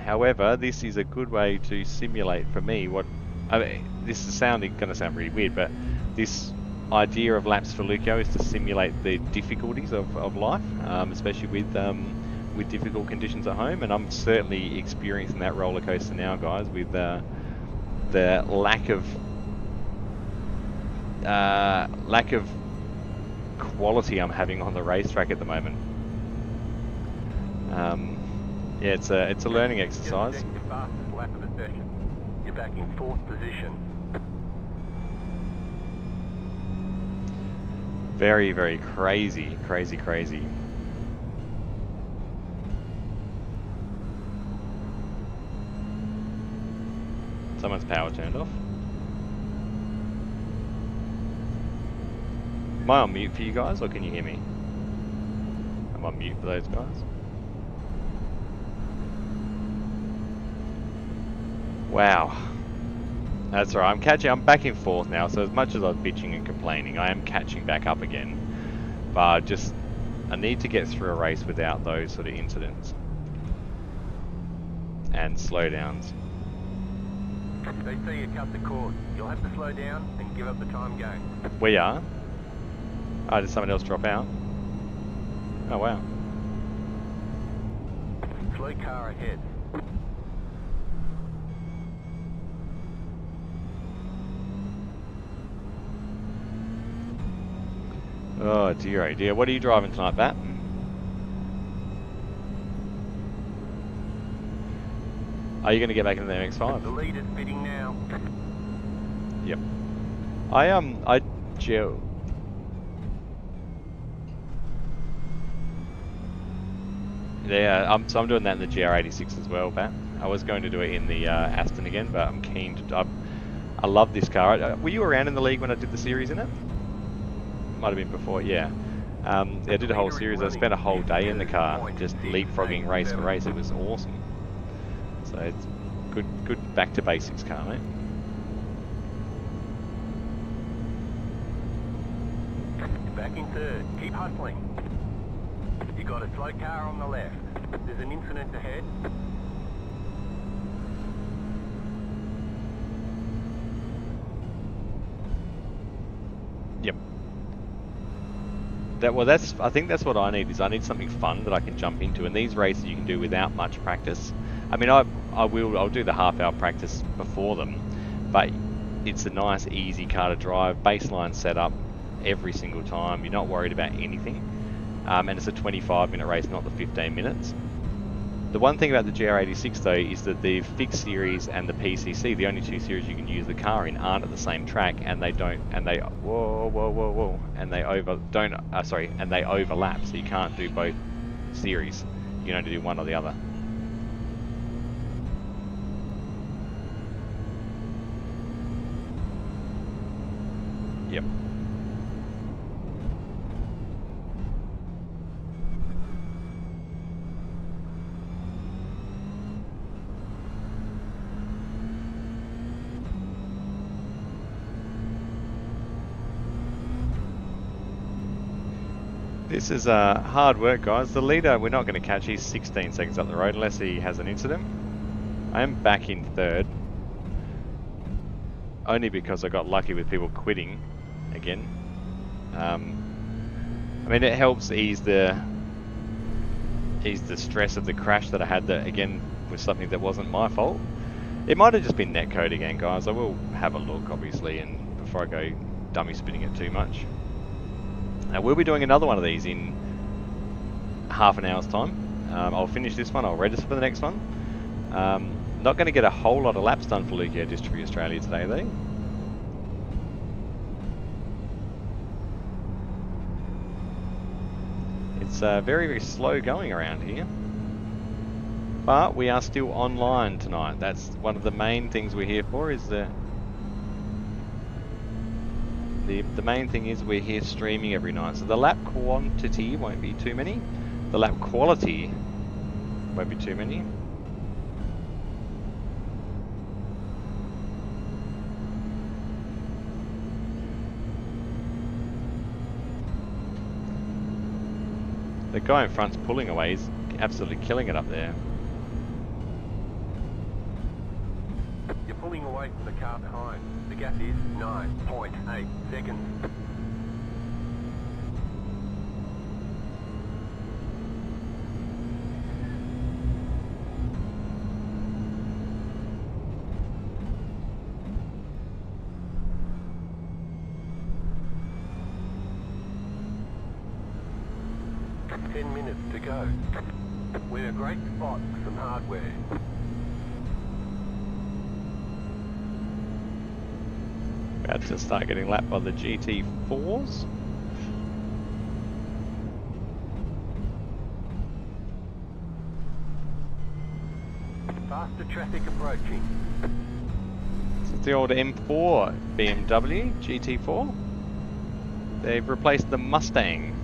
However, this is a good way to simulate for me what I mean, this is going to sound really weird, but this idea of laps for Leuko is to simulate the difficulties of life, especially with difficult conditions at home, and I'm certainly experiencing that roller coaster now, guys, with the lack of quality I'm having on the racetrack at the moment. Yeah, it's a learning exercise. Just your fastest lap of the session. You're back in 4th position. Very, very crazy. Someone's power turned off. Am I on mute for you guys, or can you hear me? I'm on mute for those guys. Wow. That's all right. I'm back in 4th now, so as much as I was bitching and complaining, I am catching back up again. But I need to get through a race without those sort of incidents. And slowdowns. They say you cut the cord. You'll have to slow down and give up the time game. We are. Oh, did someone else drop out? Oh, wow. Slow car ahead. Oh dear, oh dear. What are you driving tonight, Bat? Are you going to get back into the MX-5? The lead is pitting now. Yep. Yeah, so I'm doing that in the GR86 as well, Bat. I was going to do it in the Aston again, but I'm keen to... I love this car. Were you around in the league when I did the series in it? Might have been before, yeah. I did a whole series. I spent a whole day in the car, just leapfrogging race for race. It was awesome. So it's good back to basics car, mate. Back in 3rd. Keep hustling. You got a slow car on the left. There's an incident ahead. Yep. I think that's what I need. Is I need something fun that I can jump into, and these races you can do without much practice. I mean, I'll do the half-hour practice before them, but it's a nice, easy car to drive. Baseline setup every single time. You're not worried about anything, and it's a 25-minute race, not the 15 minutes. The one thing about the GR86 though is that the fixed series and the PCC, the only 2 series you can use the car in, aren't at the same track, and they overlap, so you can't do both series. You can only do one or the other. Yep. This is hard work, guys. The leader we're not going to catch. He's 16 seconds up the road unless he has an incident. I am back in 3rd. Only because I got lucky with people quitting again. I mean, it helps ease the stress of the crash that I had, that again was something that wasn't my fault. It might have just been netcode again, guys. I will have a look, obviously, and before I go dummy spinning it too much. We'll be doing another one of these in half an hour's time. I'll finish this one, I'll register for the next one. Not going to get a whole lot of laps done for Leukodystrophy Australia today though. It's very, very slow going around here. But we are still online tonight. That's one of the main things we're here for, is the main thing is we're here streaming every night. So the lap quantity won't be too many. The lap quality won't be too many. The guy in front's pulling away. He's absolutely killing it up there. You're pulling away from the car behind. The gap is 9.8 seconds. To go. We're in a great spot with some hardware. About to start getting lapped by the GT4s. Faster traffic approaching. It's the old M4 BMW GT4. They've replaced the Mustang.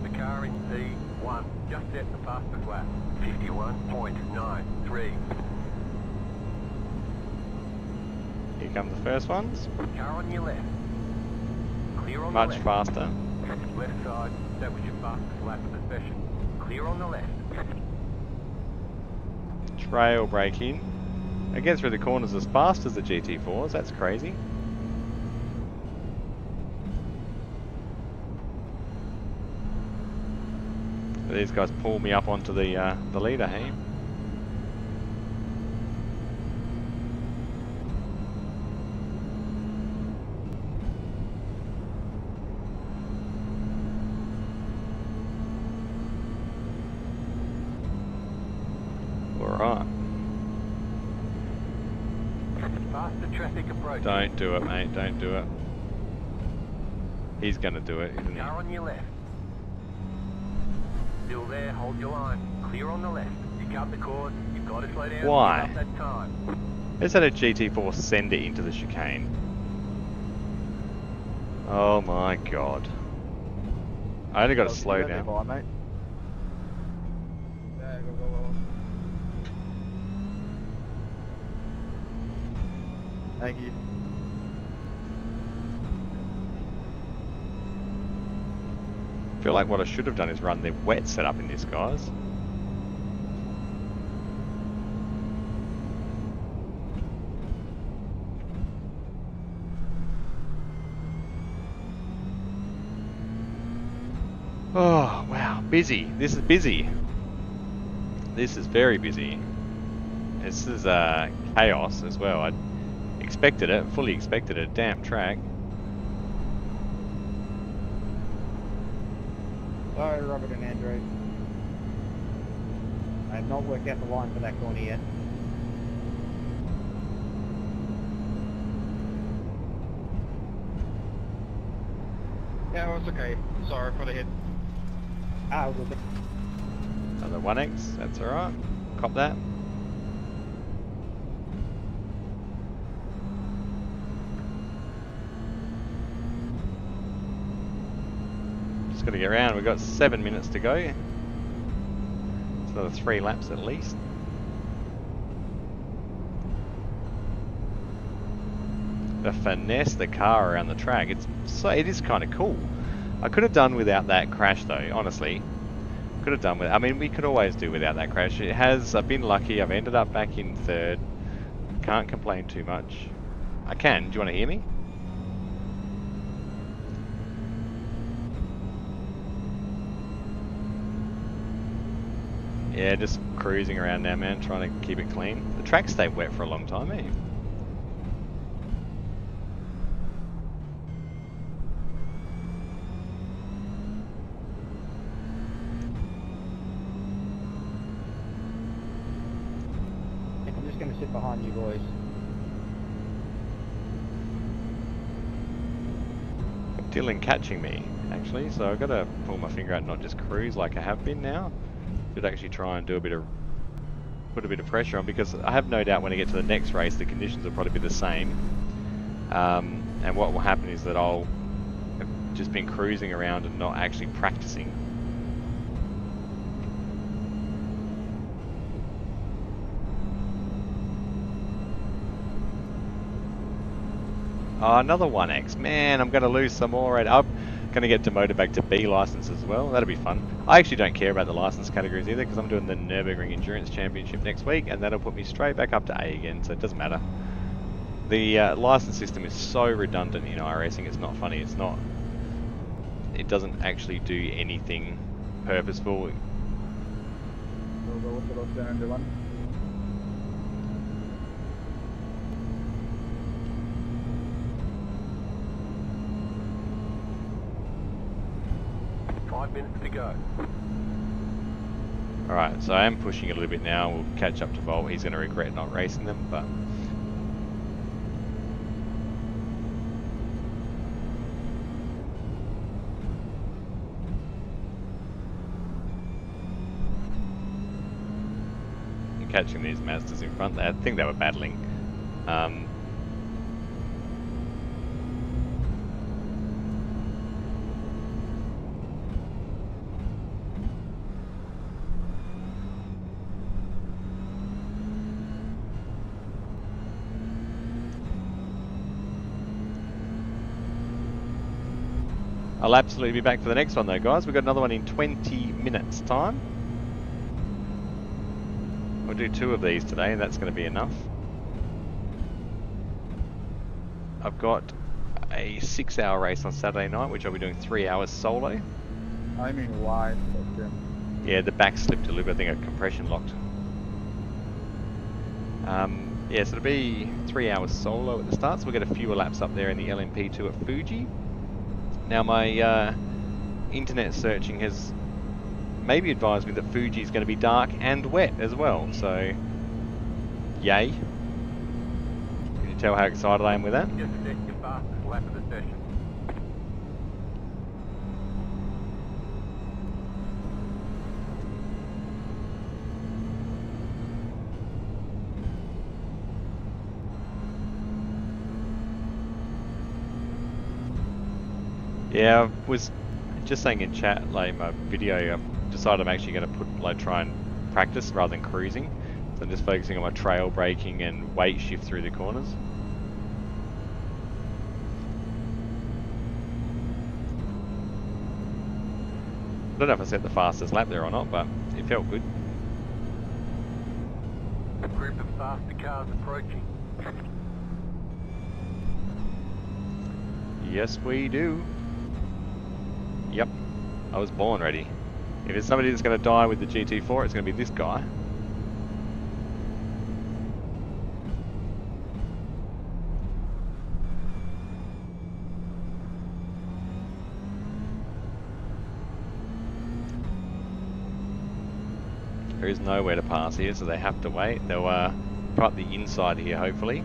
The car in P1 just set the fastest lap, 51.93. Here come the first ones. Car on your left. Clear on Much the left. faster. Left side, that was your fastest lap of the session. Clear on the left. Trail braking. It gets through the corners as fast as the GT4s. That's crazy. These guys pull me up onto the leader, hey? Alright. Faster traffic approaching. Don't do it, mate. Don't do it. He's gonna do it, isn't he? Car on your left. Still there, hold your line. Clear on the left. You cut the cord, you've got to slow down. Why? Give up that time. Let's let a GT4 send it into the chicane. Oh my god. I only got to slow down. By, mate. Thank you. I feel like what I should have done is run the wet setup in this, guys. Oh, wow. Busy. This is busy. This is very busy. This is chaos as well. I expected it, fully expected a damp track. Sorry, Robert and Andrew. I have not worked out the line for that corner yet. Yeah, it's okay. Sorry for the hit. Ah, we'll be. Another 1X, that's alright. Cop that. Just got to get around. We've got 7 minutes to go. It's another 3 laps at least. The finesse the car around the track. It is kind of cool. I could have done without that crash though, honestly. Could have done with. I mean, we could always do without that crash. It has. I've been lucky. I've ended up back in 3rd. Can't complain too much. I can. Do you want to hear me? Yeah, just cruising around now, man, trying to keep it clean. The track stayed wet for a long time, eh? going to sit behind you boys. Dylan catching me, actually, so I've got to pull my finger out and not just cruise like I have been now. Should actually try and do put a bit of pressure on, because I have no doubt when I get to the next race, the conditions will probably be the same. And what will happen is that I'll have just been cruising around and not actually practicing. Oh, another 1X. Man, I'm going to lose some more. I'm going to get demoted back to B license as well. That'll be fun. I actually don't care about the license categories either, because I'm doing the Nürburgring Endurance Championship next week, and that'll put me straight back up to A again, so it doesn't matter. The license system is so redundant in iRacing, it's not funny. It doesn't actually do anything purposeful. What's the loss down under one? Minutes to go. Alright, so I am pushing it a little bit now. We'll catch up to Volt. He's going to regret not racing them, but... I'm catching these Mazdas in front. I think they were battling. I'll absolutely be back for the next one though, guys. We've got another one in 20 minutes time. We'll do 2 of these today, and that's going to be enough. I've got a 6-hour race on Saturday night, which I'll be doing 3 hours solo. I'm in wide. Yeah, the back slipped a little bit. I think I compression locked. Yeah, so it'll be 3 hours solo at the start, so we'll get a few laps up there in the LMP2 at Fuji. Now my internet searching has maybe advised me that Fuji is going to be dark and wet as well, so yay. Can you tell how excited I am with that? Just set your fastest lap of the session. Yeah, I was just saying in chat, like my video, I've decided I'm actually going to try and practice rather than cruising. So I'm just focusing on my trail braking and weight shift through the corners. I don't know if I set the fastest lap there or not, but it felt good. A group of faster cars approaching. Yes, we do. Yep, I was born ready. If it's somebody that's going to die with the GT4, it's going to be this guy. There is nowhere to pass here, so they have to wait. They'll come up the inside here, hopefully.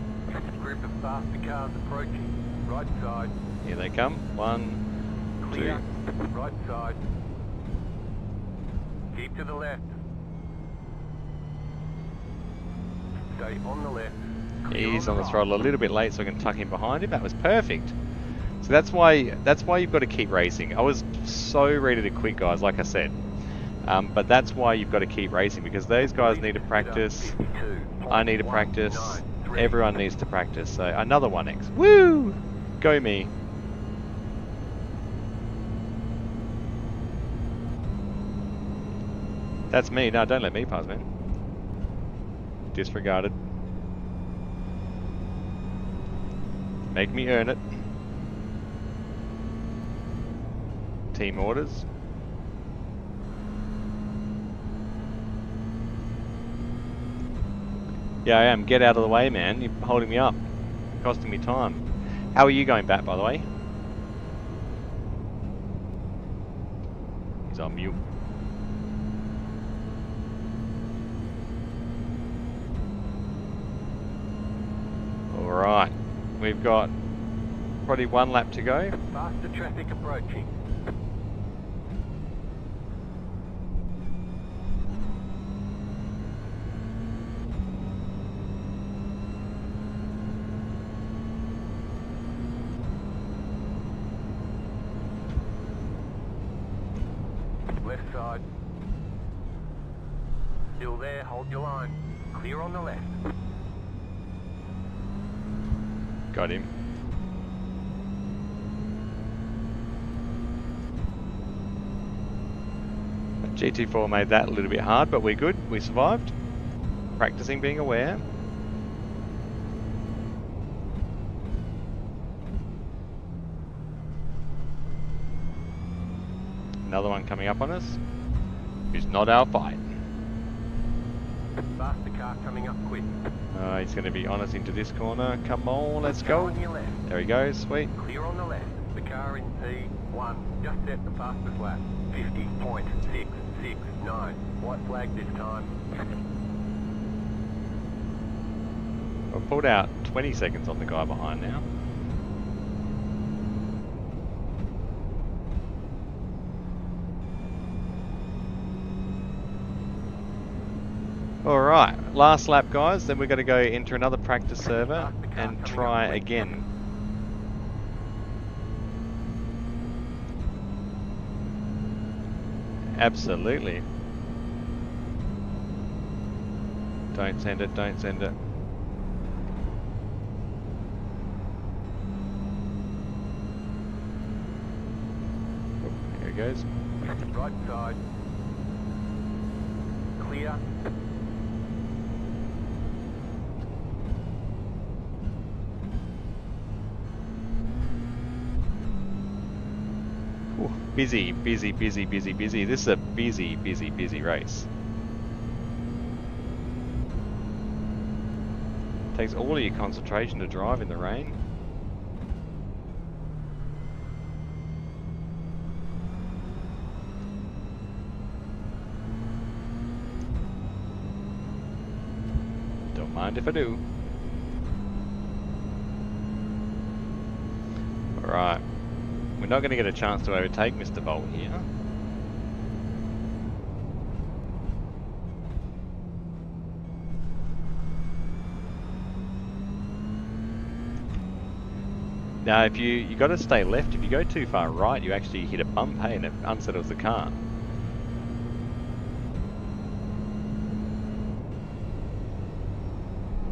Group of faster cars approaching. Right side. Here they come. 1, Clear. 2. Right side. Keep to the left. Stay on the left. Clear He's on the right. throttle a little bit late, so I can tuck him behind him. That was perfect. So that's why you've got to keep racing. I was so ready to quit, guys, like I said. But that's why you've got to keep racing, because those guys need to practice. I need to practice. Everyone needs to practice. So another 1X. Woo! Go me. That's me. No, don't let me pass, man. Disregarded. Make me earn it. Team orders. Yeah, I am. Get out of the way, man. You're holding me up. Costing me time. How are you going back, by the way? He's on mute. right, we've got probably one lap to go. Faster traffic approaching. Left side. Still there, hold your line. Clear on the left. Got him. GT4 made that a little bit hard, but we're good. We survived. Practicing being aware. Another one coming up on us. Who's not our fight. Faster car coming up quick. He's going to be on us into this corner. Come on, let's Car go. on your left. There he goes. Sweet. Clear on the left. The car in P1 just set the fastest lap. 50.669. White flag this time. I've pulled out 20 seconds on the guy behind now. Alright, last lap guys, then we're going to go enter another practice server and try again. Absolutely. Don't send it, don't send it. Oh, here it goes. Right side. Clear. Ooh, busy, busy, busy, busy, busy. This is a busy, busy, busy race. Takes all of your concentration to drive in the rain. Don't mind if I do. Alright. We're not going to get a chance to overtake Mr. Bolt here. Now, if you got to stay left. If you go too far right, you actually hit a bump, hey, and it unsettles the car.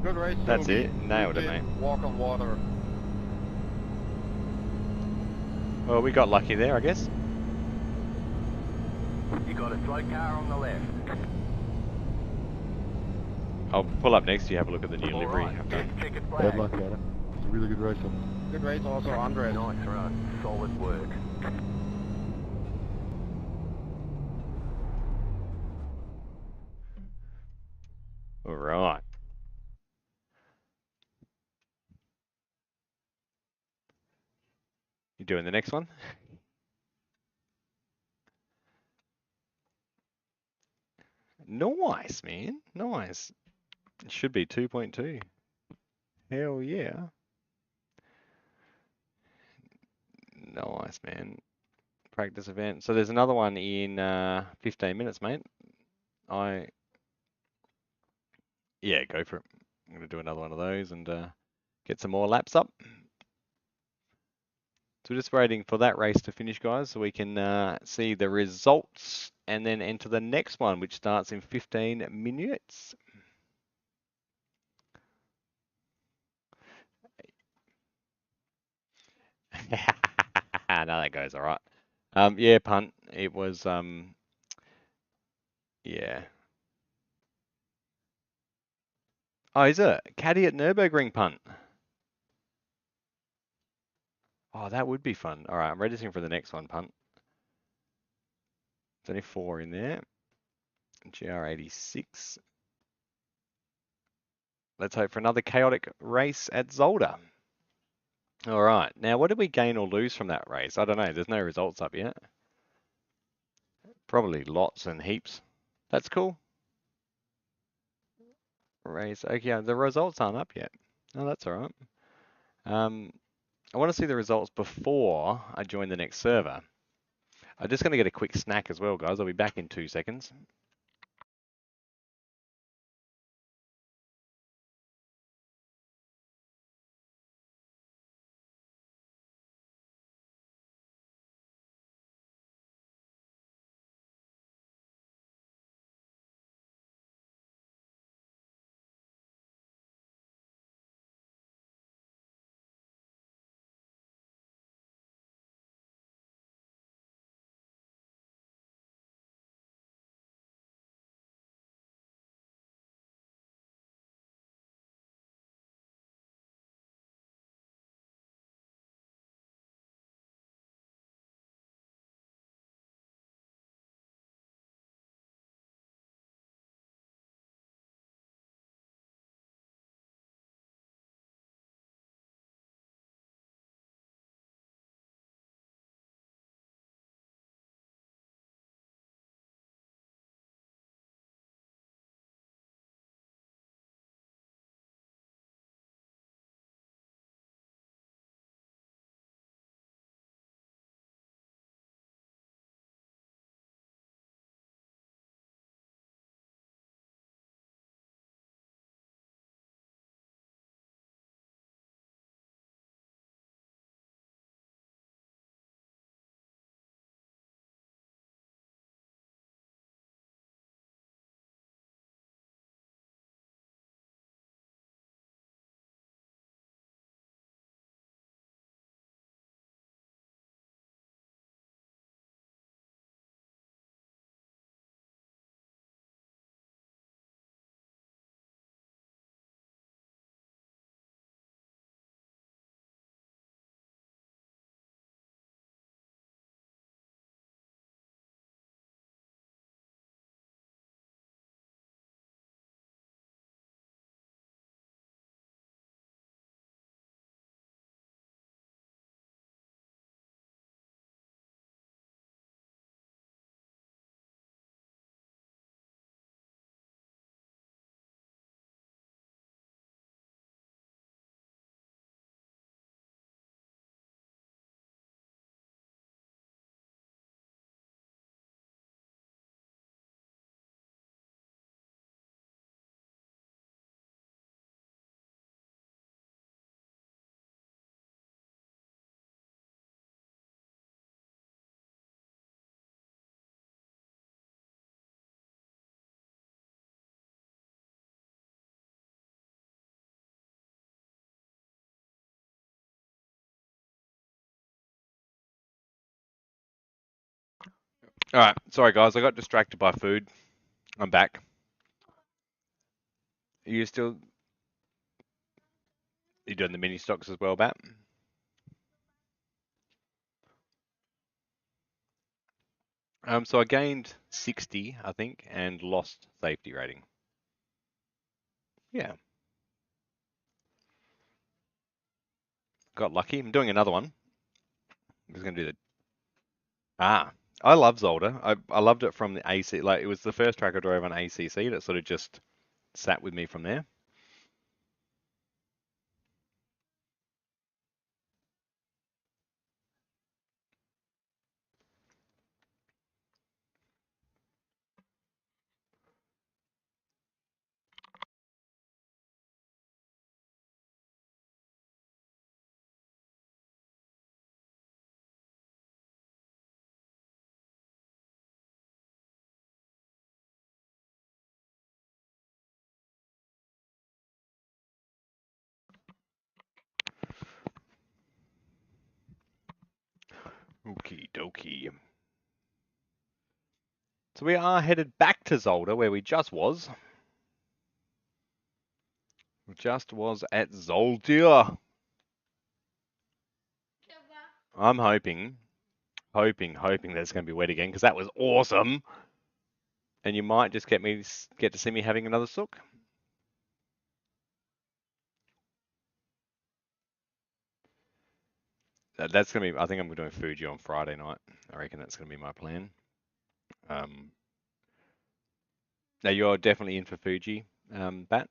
Good race. That's Toby. it. Nailed You it, did mate. Walk on water. Well, we got lucky there, I guess. You got a slow car on the left. I'll pull up next to you, have a look at the new All livery. right, Okay. yes, checkered Bad flag. luck, Adam. It's a really good race. Good race also, Andres. Nice run. Solid work. All right. You doing the next one? Nice, man. Nice. It should be 2.2. Hell yeah. Nice, man. Practice event. So there's another one in 15 minutes, mate. Yeah, go for it. I'm going to do another one of those and get some more laps up. So we're just waiting for that race to finish, guys, so we can see the results and then enter the next one, which starts in 15 minutes. No, that goes all right. Yeah, punt. It was, yeah. Oh, is it? Caddy at Nürburgring punt. Oh, that would be fun. All right, I'm registering for the next one, punt. There's only 4 in there. GR86. Let's hope for another chaotic race at Zolder. All right, now what did we gain or lose from that race? I don't know. There's no results up yet. Probably lots and heaps. That's cool. Race. Okay, yeah, the results aren't up yet. Oh, that's all right. I want to see the results before I join the next server. I'm just going to get a quick snack as well, guys. I'll be back in 2 seconds. All right, sorry guys, I got distracted by food. I'm back. Are you still? You doing the mini stocks as well, Bat? So I gained 60, I think, and lost safety rating. Yeah, got lucky. I'm doing another one. I'm just gonna do the I love Zolder. I loved it from the AC. Like it was the first track I drove on ACC that sort of just sat with me from there. Okie dokie. So we are headed back to Zolder where we just was. We just was at Zolder. I'm hoping that it's going to be wet again because that was awesome. And you might just get to see me having another sook. That's going to be. I think I'm doing Fuji on Friday night. I reckon that's going to be my plan. Now you're definitely in for Fuji, Bat.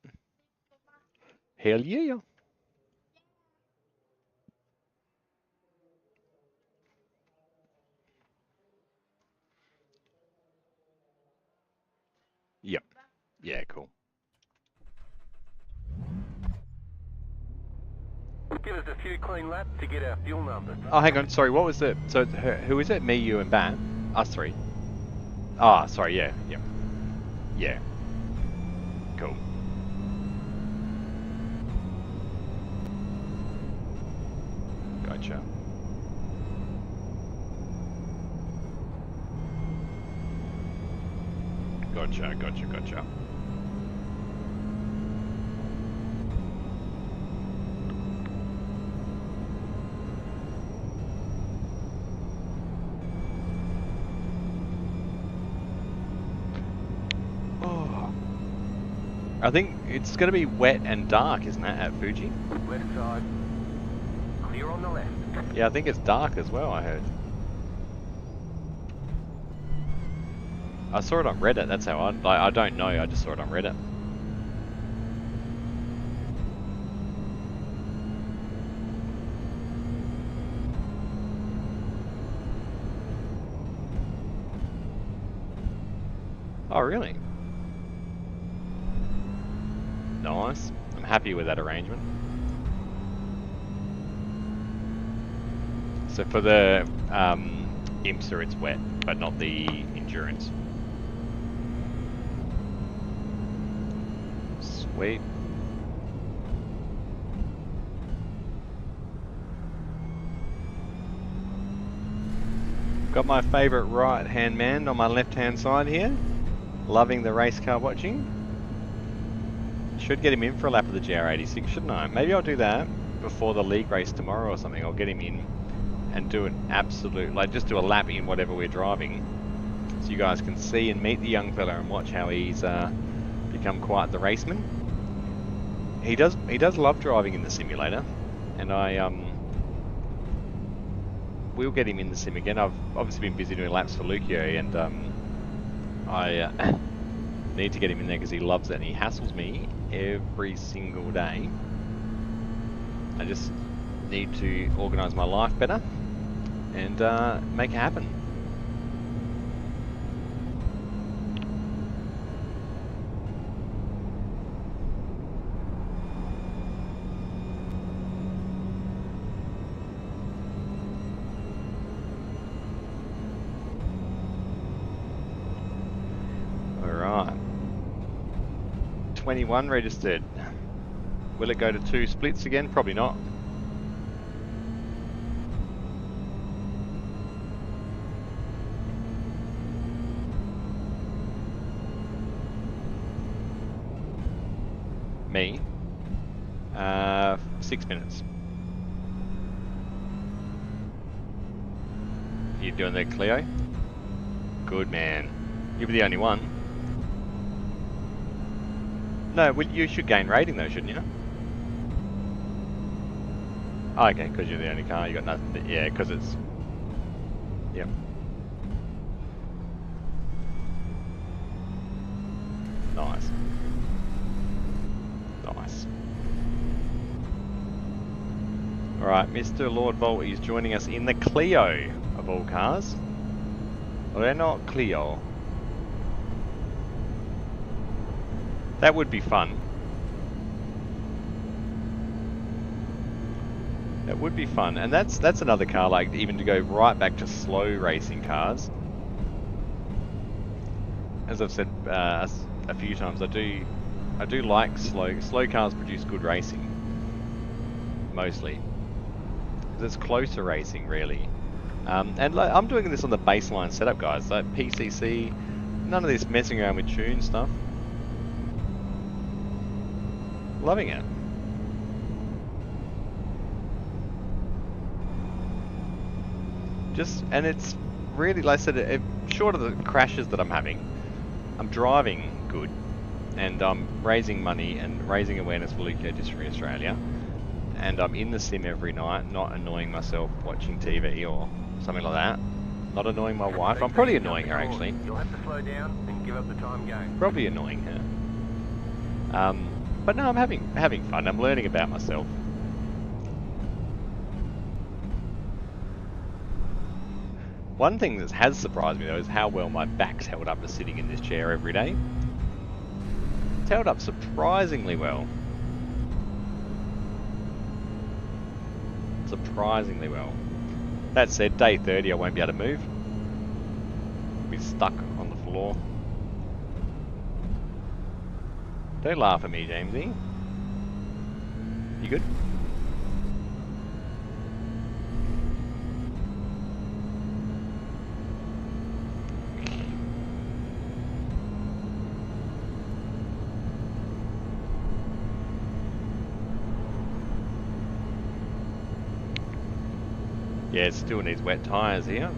Hell yeah. Yep. Yeah, cool. Give us a few clean laps to get our fuel numbers. Oh, hang on. Sorry, what was the... So, who is it? Me, you, and Bat? Us three. Ah, sorry, yeah. Yep. Yeah. Cool. Gotcha. Gotcha. Oh. I think it's going to be wet and dark, isn't it, at Fuji? Left side. Clear on the left. Yeah, I think it's dark as well, I heard. I saw it on Reddit, that's how I don't know, I just saw it on Reddit. Oh, really? Nice. I'm happy with that arrangement. So for the IMSA it's wet, but not the endurance. Sweet. Got my favourite right-hand man on my left-hand side here. Loving the race car watching. Should get him in for a lap of the GR86, shouldn't I? Maybe I'll do that before the league race tomorrow or something. I'll get him in and do an absolute, like just do a lap in whatever we're driving. So you guys can see and meet the young fella and watch how he's become quite the raceman. He does love driving in the simulator, and we'll get him in the sim again. I've obviously been busy doing laps for Leuko, and I need to get him in there because he loves it and he hassles me every single day. I just need to organise my life better and make it happen. Alright. 21 registered. Will it go to 2 splits again? Probably not. Me? 6 minutes. You doing the Clio? Good man. You'll be the only one. No, well, you should gain rating though, shouldn't you? Oh, okay, because you're the only car, you got nothing. Yeah, because it's... Yep. Nice. Nice. Alright, Mr. Lord Volt is joining us in the Clio of all cars. Well, they're not Clio. That would be fun. That would be fun, and that's another car, like, even to go right back to slow racing cars. As I've said a few times, I do like slow cars produce good racing, mostly, because it's closer racing, really. And like, I'm doing this on the baseline setup, guys, like PCC, none of this messing around with tune stuff. Loving it. And it's really, like I said, short of the crashes that I'm having, I'm driving good, and I'm raising money and raising awareness for Leukodystrophy Australia, and I'm in the sim every night, not annoying myself watching TV or something like that. Not annoying my wife. I'm probably annoying her, actually. You'll have to slow down and give up the time game. Probably annoying her. But no, I'm having fun. I'm learning about myself. One thing that has surprised me though is how well my back's held up to sitting in this chair every day. It's held up surprisingly well. Surprisingly well. That said, day 30 I won't be able to move. I'll be stuck on the floor. Don't laugh at me, Jamesy. You good? Yeah, it still needs wet tyres here.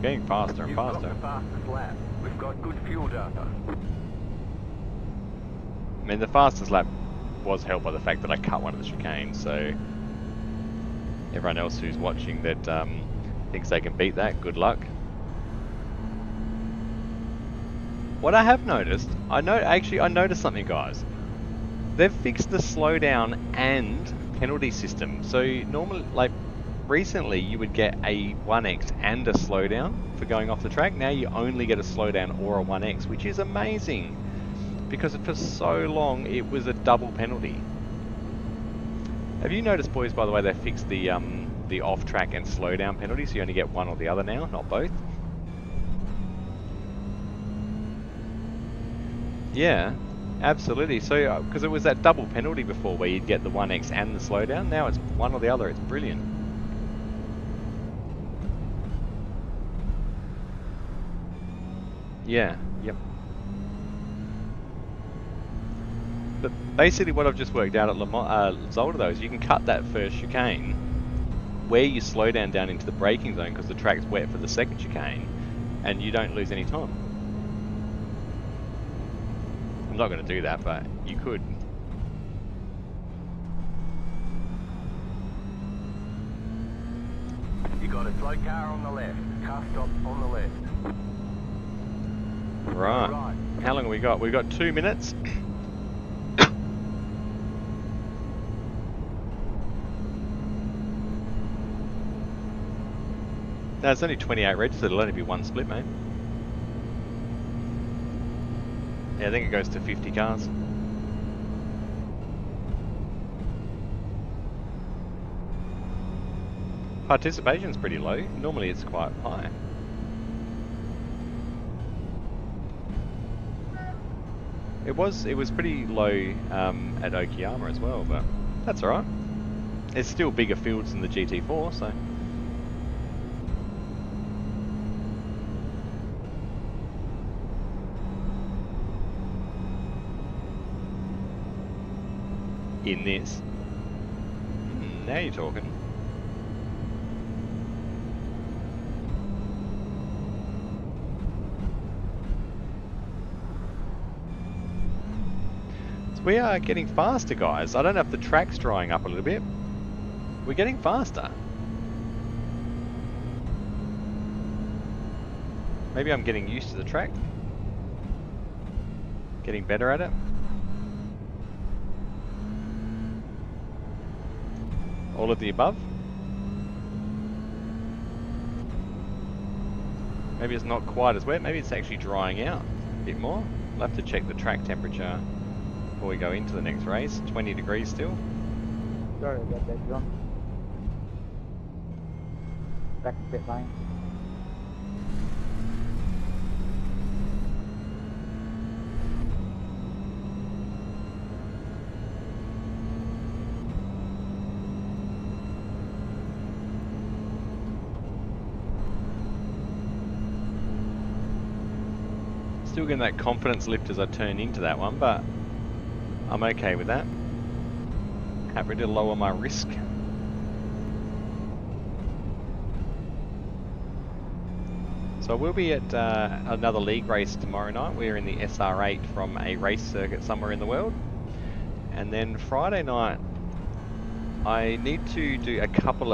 Getting faster and faster. You've got the fastest lap. We've got good fuel data. I mean, the fastest lap was helped by the fact that I cut one of the chicanes, so everyone else who's watching that thinks they can beat that, good luck. What I have noticed, I noticed something, guys. They've fixed the slowdown and penalty system. So normally, like recently, you would get a 1x and a slowdown for going off the track. Now you only get a slowdown or a 1x, which is amazing, because for so long it was a double penalty. Have you noticed, boys, by the way, they fixed the off-track and slowdown penalty, so you only get one or the other now, not both? Yeah, absolutely. So, because it was that double penalty before where you'd get the 1x and the slowdown, now it's one or the other. It's brilliant. Yeah, yep. But basically what I've just worked out at Zolder though is you can cut that first chicane where you slow down into the braking zone because the track's wet for the second chicane, and you don't lose any time. I'm not going to do that, but you could. You got a slow car on the left. Car stop on the left. Right. How long have we got? We've got 2 minutes. No, it's only 28 registered. It'll only be one split, mate. Yeah, I think it goes to 50 cars. Participation's pretty low. Normally it's quite high. It was pretty low at Okayama as well, but that's alright. It's still bigger fields than the GT4, so. In this. Now you're talking. So we are getting faster, guys. I don't know if the track's drying up a little bit. We're getting faster. Maybe I'm getting used to the track. Getting better at it. All of the above. Maybe it's not quite as wet. Maybe it's actually drying out a bit more. I'll have to check the track temperature before we go into the next race. 20 degrees still. Sorry about that, John. Back to pit lane. Still getting that confidence lift as I turn into that one, but I'm okay with that. Happy to lower my risk. So we'll be at another league race tomorrow night. We're in the SR8 from a race circuit somewhere in the world. And then Friday night, I need to do a couple,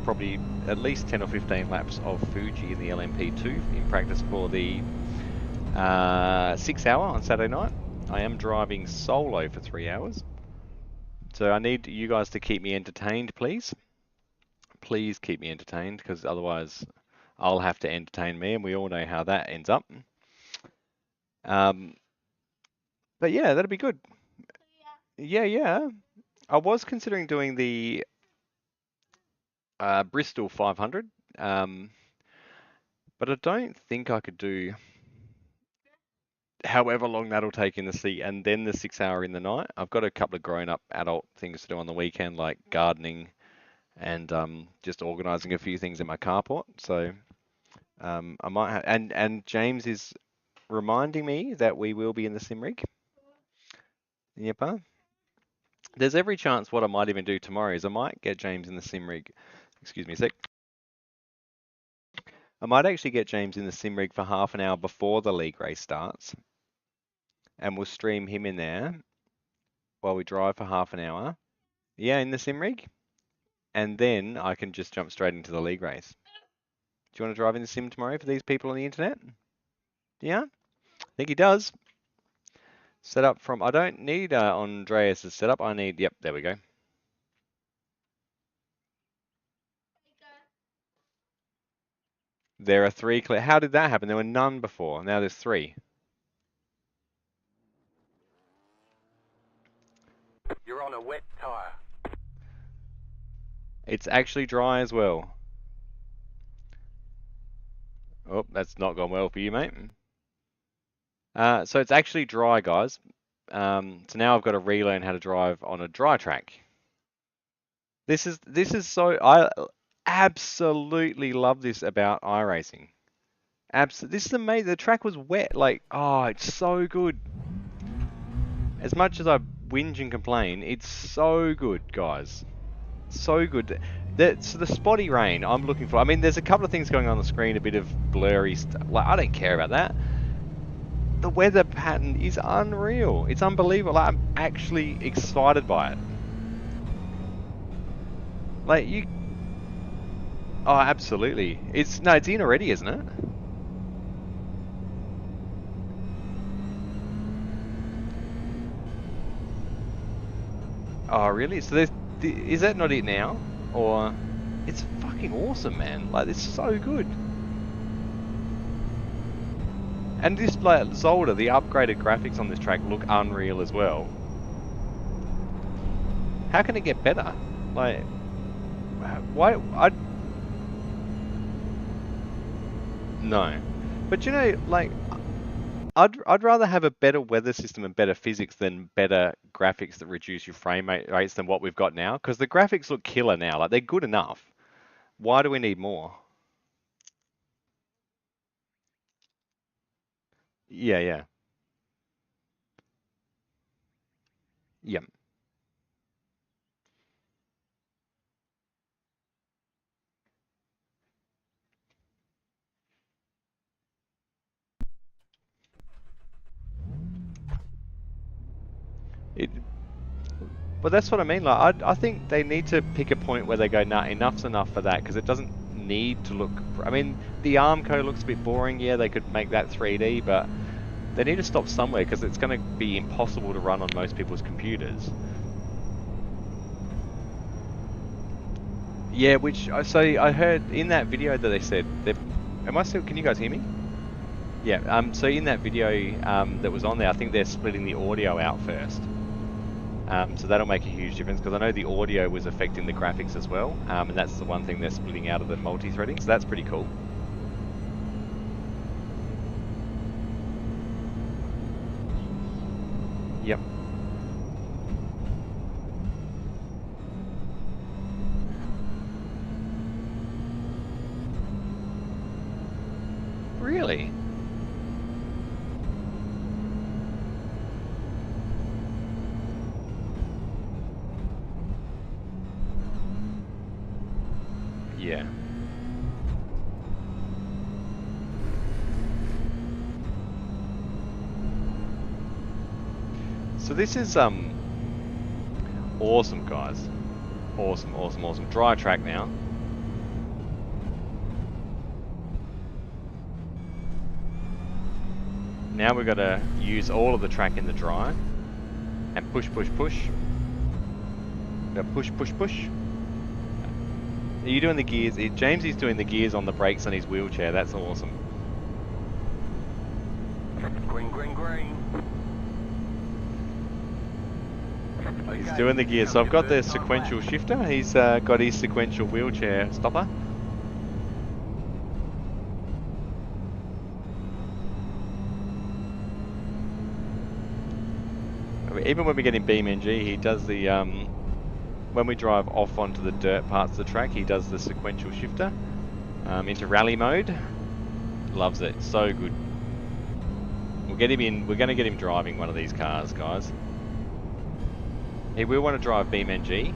probably at least 10 or 15 laps of Fuji in the LMP2 in practice for the 6 hour on Saturday night. I am driving solo for 3 hours. So I need you guys to keep me entertained, please. Please keep me entertained, because otherwise I'll have to entertain me, and we all know how that ends up. But yeah, that'd be good. Yeah, yeah. I was considering doing the Bristol 500, but I don't think I could do however long that'll take in the sea and then the 6 hour in the night. I've got a couple of grown-up adult things to do on the weekend, like gardening and just organising a few things in my carport. So I might have, and James is reminding me that we will be in the sim rig. Yep. There's every chance what I might even do tomorrow is I might get James in the sim rig. Excuse me a sec. I might actually get James in the sim rig for half an hour before the league race starts, and we'll stream him in there while we drive for half an hour. Yeah, in the sim rig, and then I can just jump straight into the league race. Do you want to drive in the sim tomorrow for these people on the internet? Yeah, I think he does. Set up from, I don't need Andreas's setup. I need, yep, there we go. There are 3 clear. How did that happen? There were none before. Now there's 3. You're on a wet tyre. It's actually dry as well. Oh, that's not gone well for you, mate. So it's actually dry, guys. So now I've got to relearn how to drive on a dry track. This is so, I absolutely love this about iRacing. This is amazing. The track was wet. Like, oh, it's so good. As much as I whinge and complain, it's so good, guys. So good. So the spotty rain I'm looking for. I mean, there's a couple of things going on the screen, a bit of blurry stuff. Like, I don't care about that. The weather pattern is unreal. It's unbelievable. Like, I'm actually excited by it. Like, you... Oh, absolutely. It's in already, isn't it? Oh, really? So is that not it now? Or... It's fucking awesome, man. Like, it's so good. And this, like, Zolder, the upgraded graphics on this track look unreal as well. How can it get better? Like, why? No. But you know, like, I'd rather have a better weather system and better physics than better graphics that reduce your frame rates than what we've got now. Because the graphics look killer now. Like, they're good enough. Why do we need more? Yeah, yeah. Yep. But that's what I mean. Like, I think they need to pick a point where they go, nah, enough's enough for that, because it doesn't need to look. I mean, the Armco looks a bit boring. Yeah, they could make that 3D, but they need to stop somewhere because it's going to be impossible to run on most people's computers. Yeah, so I heard in that video that they said, am I still? Can you guys hear me? Yeah. So in that video that was on there, I think they're splitting the audio out first. So that'll make a huge difference because I know the audio was affecting the graphics as well, and that's the one thing they're splitting out of the multi-threading, so that's pretty cool. Yep. Really? Yeah. So this is awesome, guys. Awesome, awesome, awesome. Dry track now. Now we've got to use all of the track in the dry and push, push, push. We've got push, push, push. Are you doing the gears? James is doing the gears on the brakes on his wheelchair. That's awesome. Green, green, green. He's Okay, doing the gear. come So I've your got the first time sequential back. shifter. He's got his sequential wheelchair stopper. I mean, even when we get in BeamNG, he does the when we drive off onto the dirt parts of the track, he does the sequential shifter into rally mode. Loves it. So good. We'll get him in. We're going to get him driving one of these cars, guys. He will want to drive BeamNG,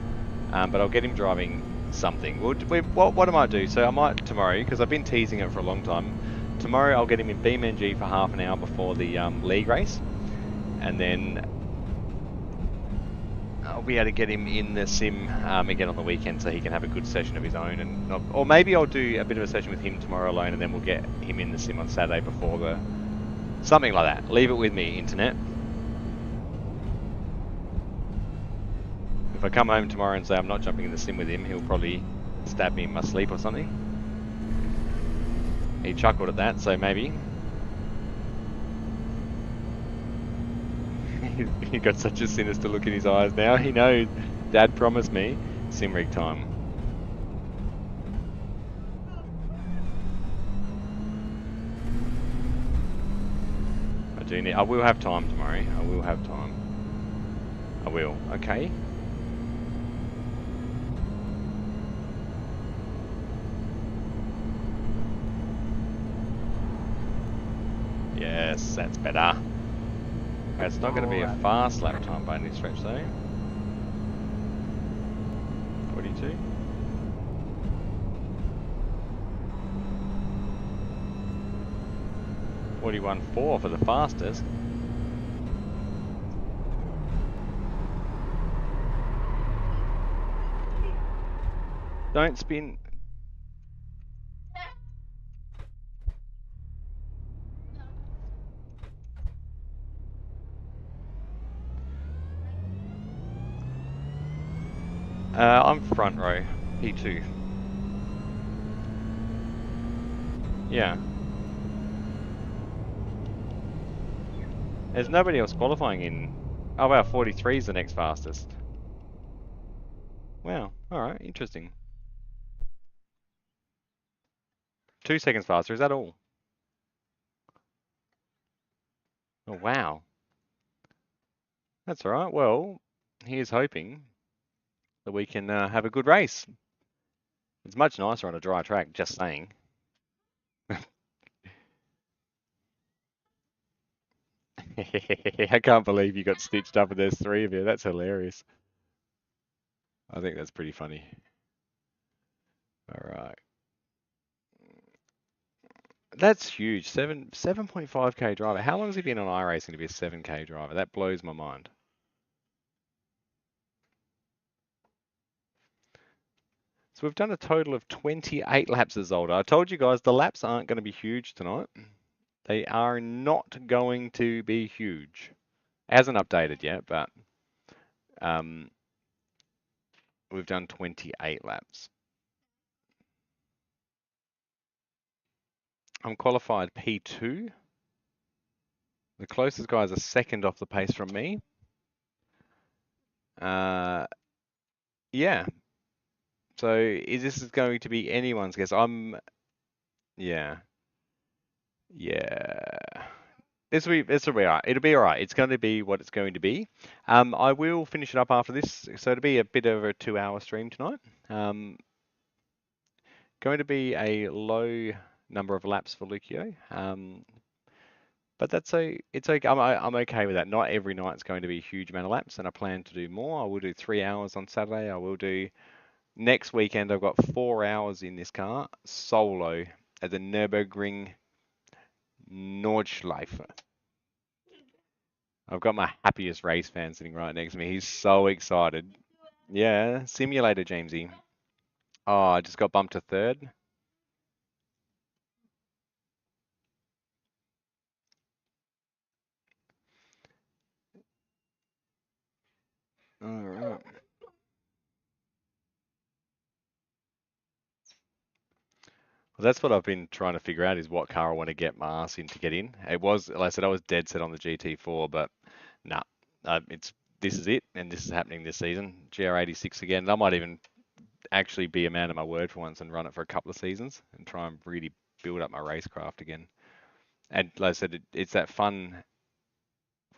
but I'll get him driving something. What I might do, so I might tomorrow, because I've been teasing it for a long time. Tomorrow I'll get him in BeamNG for half an hour before the league race, and then I'll be able to get him in the sim again on the weekend, so he can have a good session of his own, and or maybe I'll do a bit of a session with him tomorrow alone, and then we'll get him in the sim on Saturday before the something like that. Leave it with me, internet. If I come home tomorrow and say I'm not jumping in the sim with him, he'll probably stab me in my sleep or something. He chuckled at that, so maybe. He got such a sinister look in his eyes now. He knows Dad promised me sim rig time. I will have time tomorrow. I will have time. I will. Okay. Yes, that's better. It's not going to be a fast lap time by any stretch though. 42. .41.4 for the fastest. Don't spin. I'm front row, P2. Yeah. There's nobody else qualifying in. Oh wow, 43 is the next fastest. Wow, alright, interesting. 2 seconds faster, is that all? Oh wow. That's alright, well, here's hoping that we can have a good race. It's much nicer on a dry track, just saying. I can't believe you got stitched up and there's 3 of you. That's hilarious. I think that's pretty funny. All right. That's huge. 7.5k driver. How long has he been on iRacing to be a 7k driver? That blows my mind. So we've done a total of 28 laps of Zolder. I told you guys the laps aren't going to be huge tonight. They are not going to be huge. It hasn't updated yet, but we've done 28 laps. I'm qualified P2. The closest guys are second off the pace from me. Yeah. So this is going to be anyone's guess. Yeah. This will be alright. It'll be alright. It's going to be what it's going to be. I will finish it up after this. So it'll be a bit of a 2-hour stream tonight. Going to be a low number of laps for Leuko. But it's okay. I'm okay with that. Not every night's going to be a huge amount of laps, and I plan to do more. I will do 3 hours on Saturday. I will do next weekend. I've got 4 hours in this car solo at the Nürburgring Nordschleife. I've got my happiest race fan sitting right next to me. He's so excited. Yeah, simulator, Jamesy. Oh, I just got bumped to third. All right. Well, that's what I've been trying to figure out is what car I want to get my ass in to get in. It was, like I said, I was dead set on the GT4, but nah, this is it, and this is happening this season. GR86 again. I might even actually be a man of my word for once and run it for a couple of seasons and try and really build up my racecraft again. And like I said, it's that fun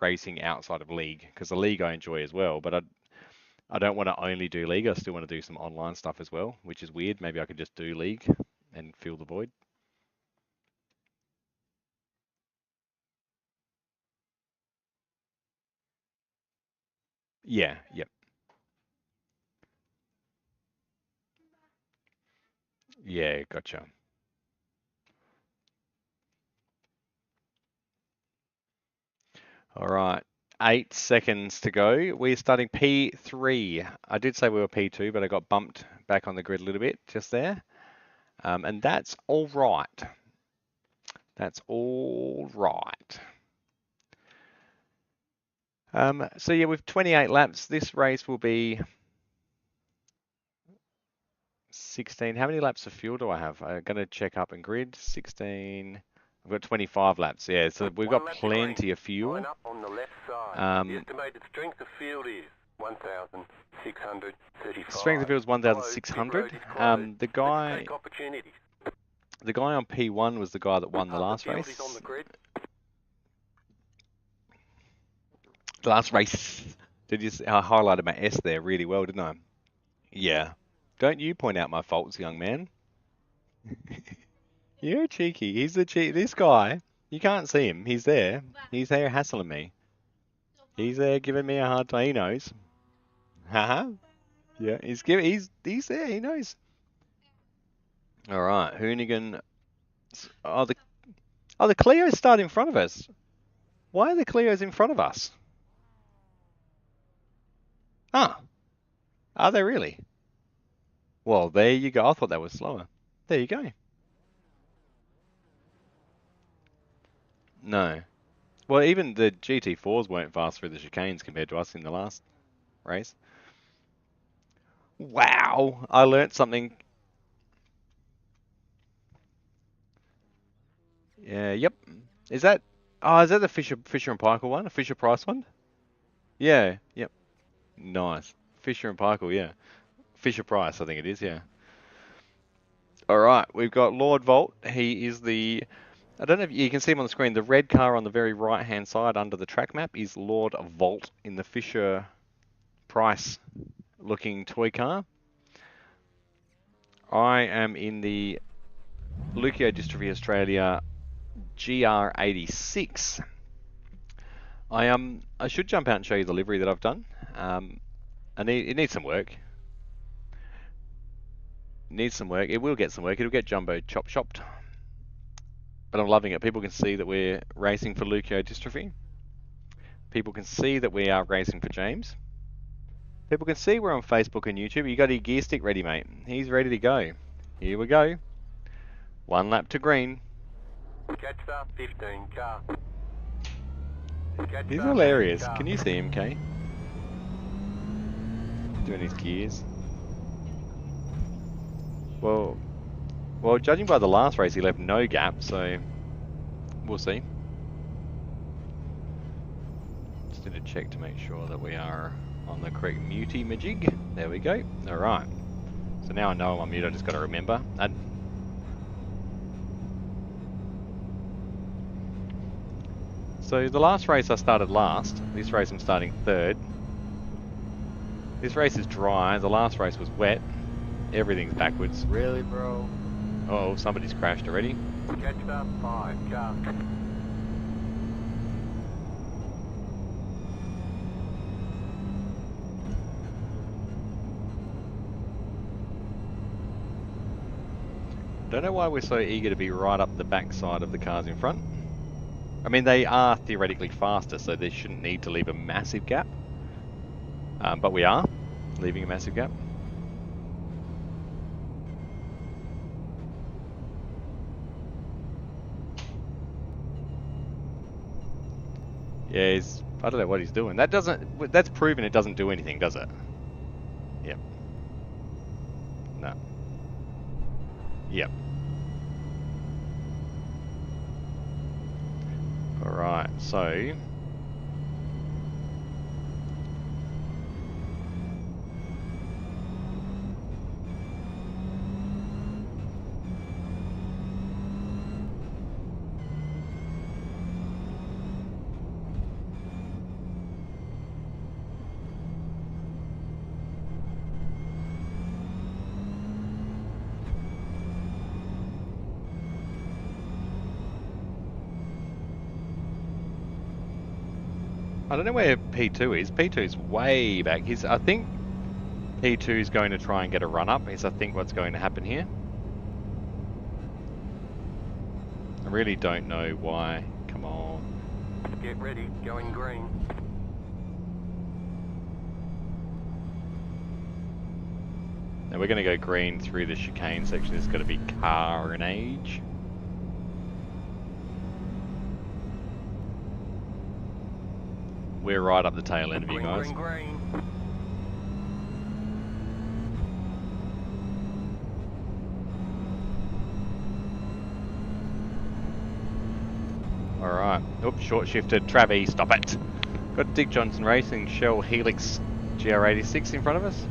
racing outside of league, because the league I enjoy as well, but I don't want to only do league. I still want to do some online stuff as well, which is weird. Maybe I could just do league and fill the void. Yeah, yep. Yeah, gotcha. All right, 8 seconds to go. We're starting P3. I did say we were P2, but I got bumped back on the grid a little bit just there. And that's all right. That's all right. So yeah, with 28 laps, this race will be 16. How many laps of fuel do I have? I'm going to check up in grid. 16. I've got 25 laps. Yeah, so we've got plenty of fuel. Line up on the left side. The estimated strength of field is 1,635. Strength of field is 1,600. The guy on P1 was the guy that won the last race. The last race. Did you? I highlighted my S there really well, didn't I? Yeah. Don't you point out my faults, young man. You're cheeky. He's the This guy, you can't see him. He's there. He's there hassling me. He's there giving me a hard time. He knows. Haha. Yeah. He's there. He knows. All right. Hoonigan. Oh, the Clios start in front of us. Why are the Clios in front of us? Ah. Are they really? Well, there you go. I thought that was slower. There you go. No. Well, even the GT4s weren't fast through the chicanes compared to us in the last race. Wow. I learnt something. Yeah, yep. Is that the Fisher and Paykel one? A Fisher Price one? Yeah, yep. Nice. Fisher and Paykel, yeah. Fisher Price, I think it is, yeah. All right, we've got Lord Volt. He is I don't know if you can see him on the screen. The red car on the very right-hand side under the track map is Lord Volt in the Fisher Price looking toy car. I am in the Leukodystrophy Australia GR86. I should jump out and show you the livery that I've done. It needs some work. It will get some work. It'll get jumbo chopped. But I'm loving it. People can see that we're racing for Leukodystrophy. People can see that we are racing for James. People can see we're on Facebook and YouTube. You got your gear stick ready, mate. He's ready to go. Here we go. 1 lap to green. Catch up, 15 car. He's hilarious. Can you see him, Kay? Doing his gears. Well, judging by the last race, he left no gap, so we'll see. Just need to check to make sure that we are on the correct muty-majig. There we go. All right. So now I know I'm on mute. I just got to remember. So the last race I started last. This race I'm starting third. This race is dry. The last race was wet. Everything's backwards. Really, bro? Oh, somebody's crashed already. Catch up, 5 car. Don't know why we're so eager to be right up the backside of the cars in front. I mean, they are theoretically faster, so they shouldn't need to leave a massive gap. But we are leaving a massive gap. Yeah, I don't know what he's doing. That's proven it doesn't do anything, does it? Yep. No. Yep. Alright, so I don't know where P2 is. P2's way back. I think P2 is going to try and get a run up. Is I think what's going to happen here. I really don't know why. Come on. Get ready, going green. Now we're going to go green through the chicane section. There's got to be carnage. We're right up the tail end of you guys. Green, green. Alright. Oops, short shifted. Travie, stop it. Got Dick Johnson Racing, Shell Helix GR86 in front of us.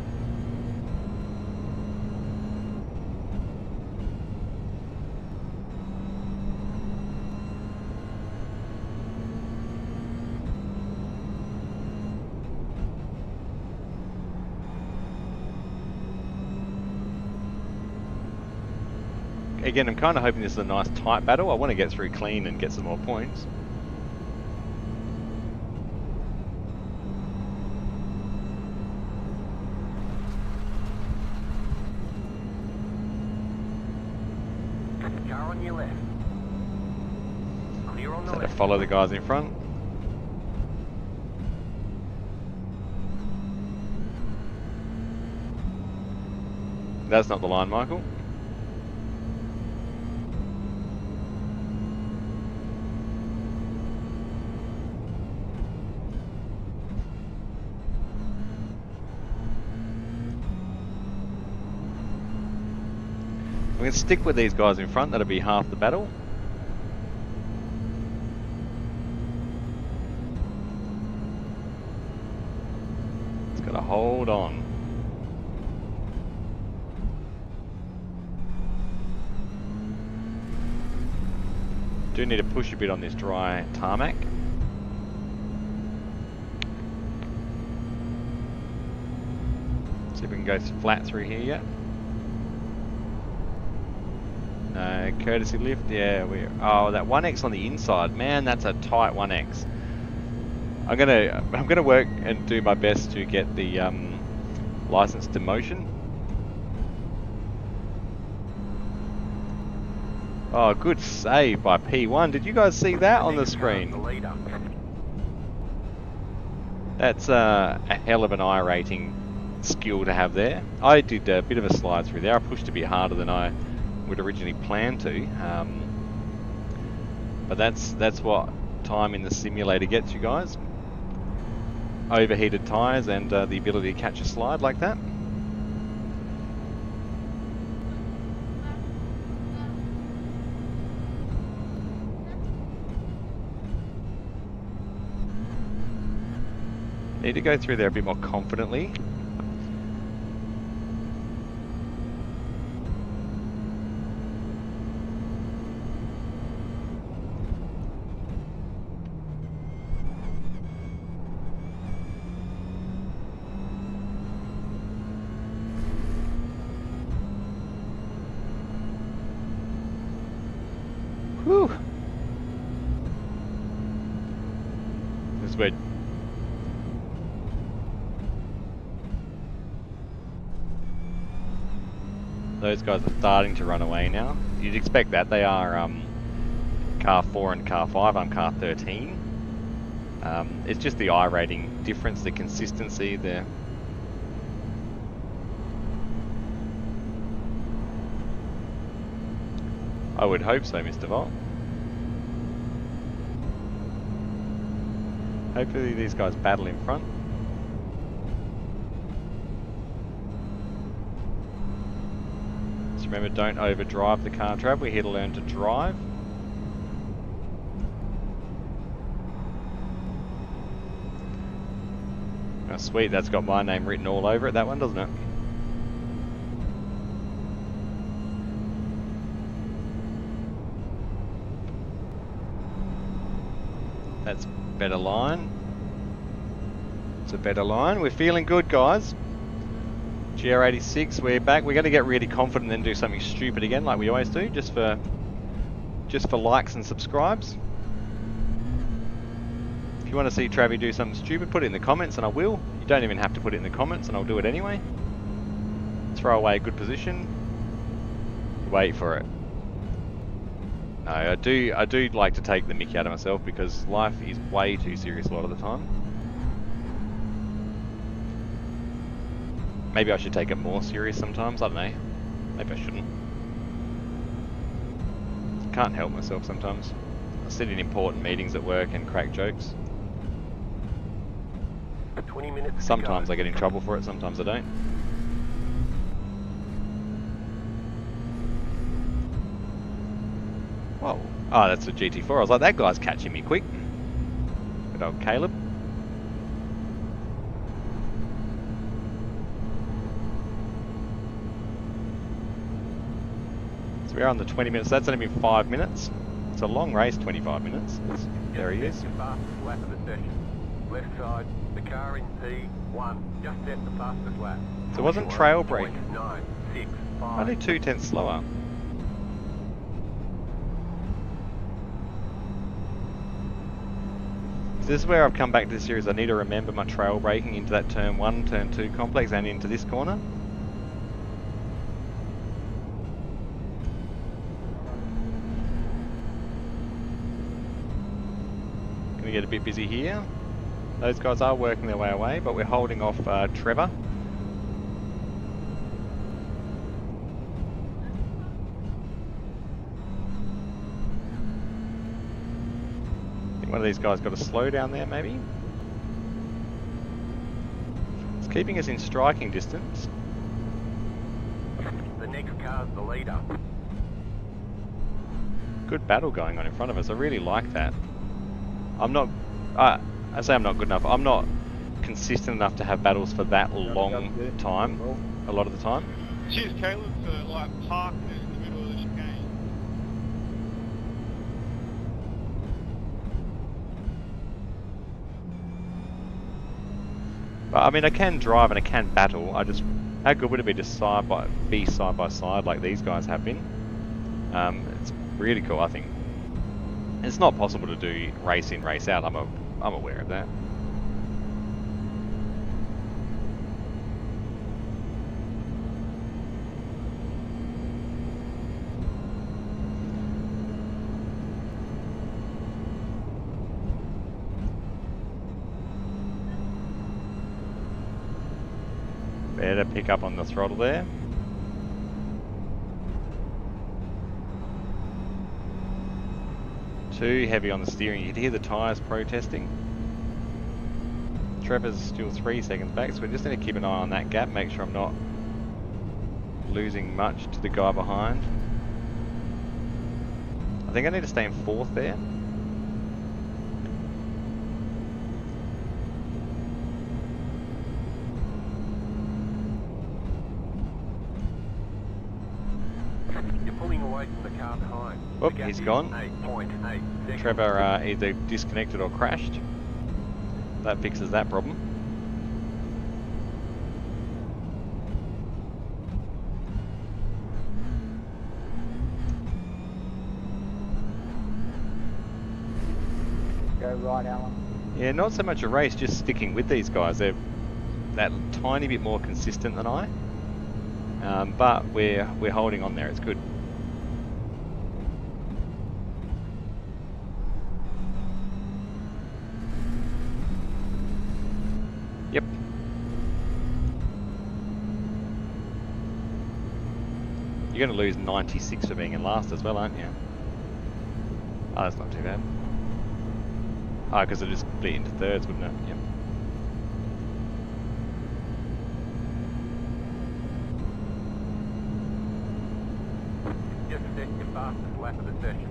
Again, I'm kind of hoping this is a nice tight battle. I want to get through clean and get some more points. Car on your left. Clear on the So to left. follow the guys in front. That's not the line, Michael. I'm going to stick with these guys in front. That'll be half the battle. It's got to hold on. Do need to push a bit on this dry tarmac. See if we can go flat through here yet. No, courtesy lift, yeah, oh, that 1X on the inside, man, that's a tight 1X. I'm gonna work and do my best to get the license to motion. Oh, good save by P1. Did you guys see that on the screen? That's a hell of an I-rating skill to have there. I did a bit of a slide through there. I pushed a bit harder than I would originally plan to, but that's what time in the simulator gets you guys. Overheated tyres and the ability to catch a slide like that. Need to go through there a bit more confidently. Whew. This is where those guys are starting to run away now. You'd expect that. They are car 4 and car 5. I'm car 13. It's just the I rating difference, the consistency there. I would hope so, Mr. Volt. Hopefully these guys battle in front. Just remember, don't overdrive the car trap. We're here to learn to drive. Oh, sweet, that's got my name written all over it, that one, doesn't it? That's better line. It's a better line. We're feeling good, guys. GR86, we're back. We're going to get really confident and then do something stupid again, like we always do, just for likes and subscribes. If you want to see Travi do something stupid, put it in the comments and I will. You don't even have to put it in the comments and I'll do it anyway. Throw away a good position. Wait for it. No, I do like to take the mickey out of myself because life is way too serious a lot of the time. Maybe I should take it more serious sometimes, I don't know. Maybe I shouldn't. Can't help myself sometimes. I sit in important meetings at work and crack jokes. 20 minutes. Sometimes I get in trouble for it, sometimes I don't. Whoa. Oh, that's a GT4. I was like, that guy's catching me quick. Good old Caleb. So we're on the 20 minutes. That's only been 5 minutes. It's a long race, 25 minutes. There he is. Fastest lap of the session. Left side, the car in P1. Just set the fastest lap. So it wasn't trail brake. 965. Only 2/10 slower. So this is where I've come back to this series. I need to remember my trail braking into that turn 1, turn 2 complex and into this corner. Gonna get a bit busy here. Those guys are working their way away, but we're holding off Trevor. One of these guys got a slow down there, maybe. It's keeping us in striking distance. The next car's the leader. Good battle going on in front of us. I really like that. I'm not. I say I'm not good enough. I'm not consistent enough to have battles for that long time. A lot of the time. Cheers, Caleb, for like parking in the middle of the chicane. But I mean, I can drive and I can battle. I just, how good would it be to be side by side like these guys have been? It's really cool, I think. It's not possible to do race in, race out. I'm aware of that. Better pick up on the throttle there. Too heavy on the steering. You can hear the tyres protesting. Trevor's still 3 seconds back, so we just need to keep an eye on that gap, make sure I'm not losing much to the guy behind. I think I need to stay in 4th there. Whoop, he's gone. 8.8 Trevor either disconnected or crashed. That fixes that problem. Go right, Alan. Yeah, not so much a race, just sticking with these guys. They're that tiny bit more consistent than I. But we're holding on there, it's good. Yep. You're going to lose 96 for being in last as well, aren't you? Oh, that's not too bad. Oh, because it just split into thirds, wouldn't it? Yep. Just set your fastest lap of the session.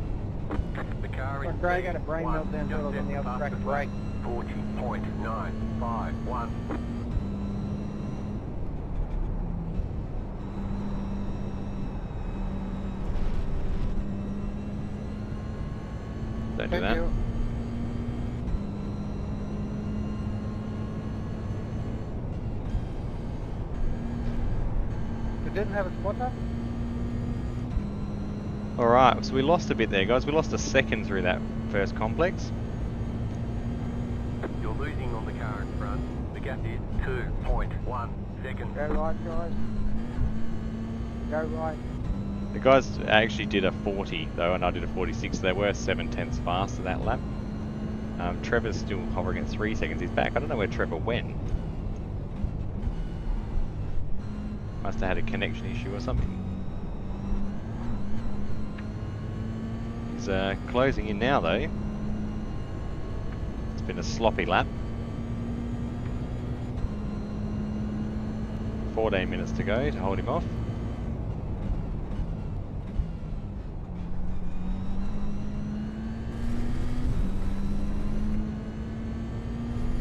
The car in Craig got a brain meltdown just on set the the outside fastest brake. lap. 40.951. Don't do that. It didn't have a spotter? Alright, so we lost a bit there, guys. We lost a second through that first complex. Gap is 2.1 seconds. Go right, guys. Go right. The guys actually did a 40 though, and I did a 46, so they were 7/10 faster that lap. Trevor's still hovering at 3 seconds. He's back. I don't know where Trevor went. Must have had a connection issue or something. He's closing in now though. It's been a sloppy lap. 14 minutes to go to hold him off.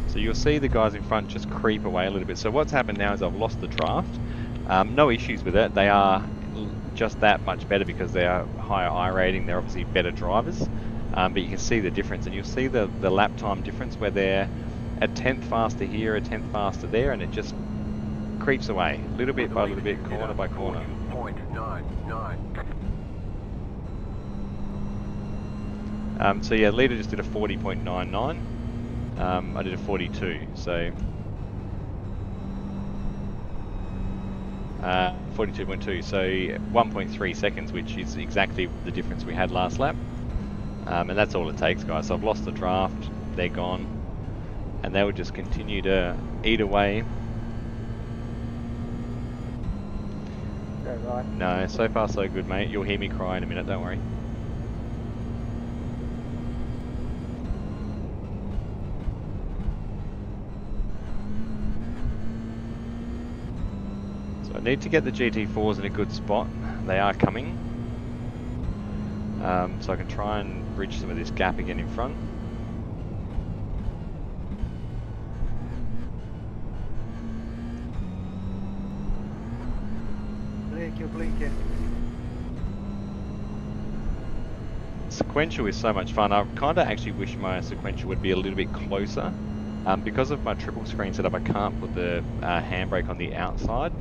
So you'll see the guys in front just creep away a little bit. So what's happened now is I've lost the draft. No issues with it. They are just that much better because they are higher I rating. They're obviously better drivers. But you can see the difference, and you'll see the lap time difference where they're a 10th faster here, a 10th faster there, and it just creeps away little bit by little bit, corner by corner. 40.99. So yeah, leader just did a 40.99. I did a 42, so 42.2, so 1.3 seconds, which is exactly the difference we had last lap. And that's all it takes, guys. So I've lost the draft, they're gone, and they will just continue to eat away. Go right. No, so far so good, mate. You'll hear me cry in a minute, don't worry. I need to get the GT4s in a good spot. They are coming. So I can try and bridge some of this gap again in front. Blink, you're blinking. Sequential is so much fun. I kind of actually wish my sequential would be a little bit closer. Because of my triple screen setup, I can't put the handbrake on the outside.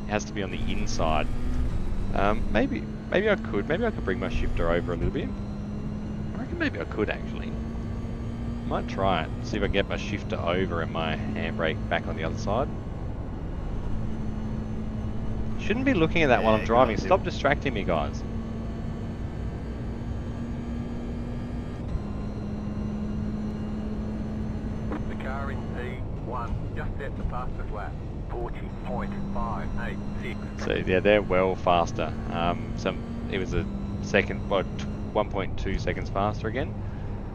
It has to be on the inside. Maybe I could. Maybe I could bring my shifter over a little bit. I reckon maybe I could actually. Might try it. See if I can get my shifter over and my handbrake back on the other side. Shouldn't be looking at that while I'm driving. Stop distracting me, guys. The car in P1 just set the fastest lap. 40.586. So yeah, they're well faster. It was a second, well, 1.2 seconds faster again,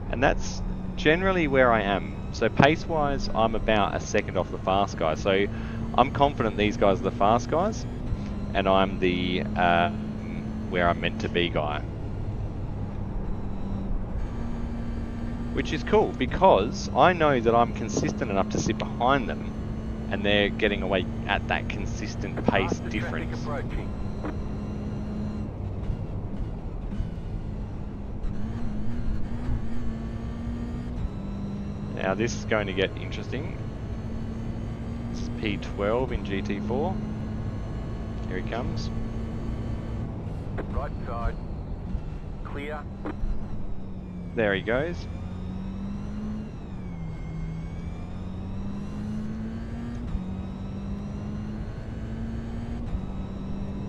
and that's generally where I am. So pace-wise, I'm about a second off the fast guys. So I'm confident these guys are the fast guys, and I'm the where I'm meant to be guy. Which is cool because I know that I'm consistent enough to sit behind them, and they're getting away at that consistent pace difference. Now this is going to get interesting. This is P12 in GT4. Here he comes. Right side. Clear. There he goes.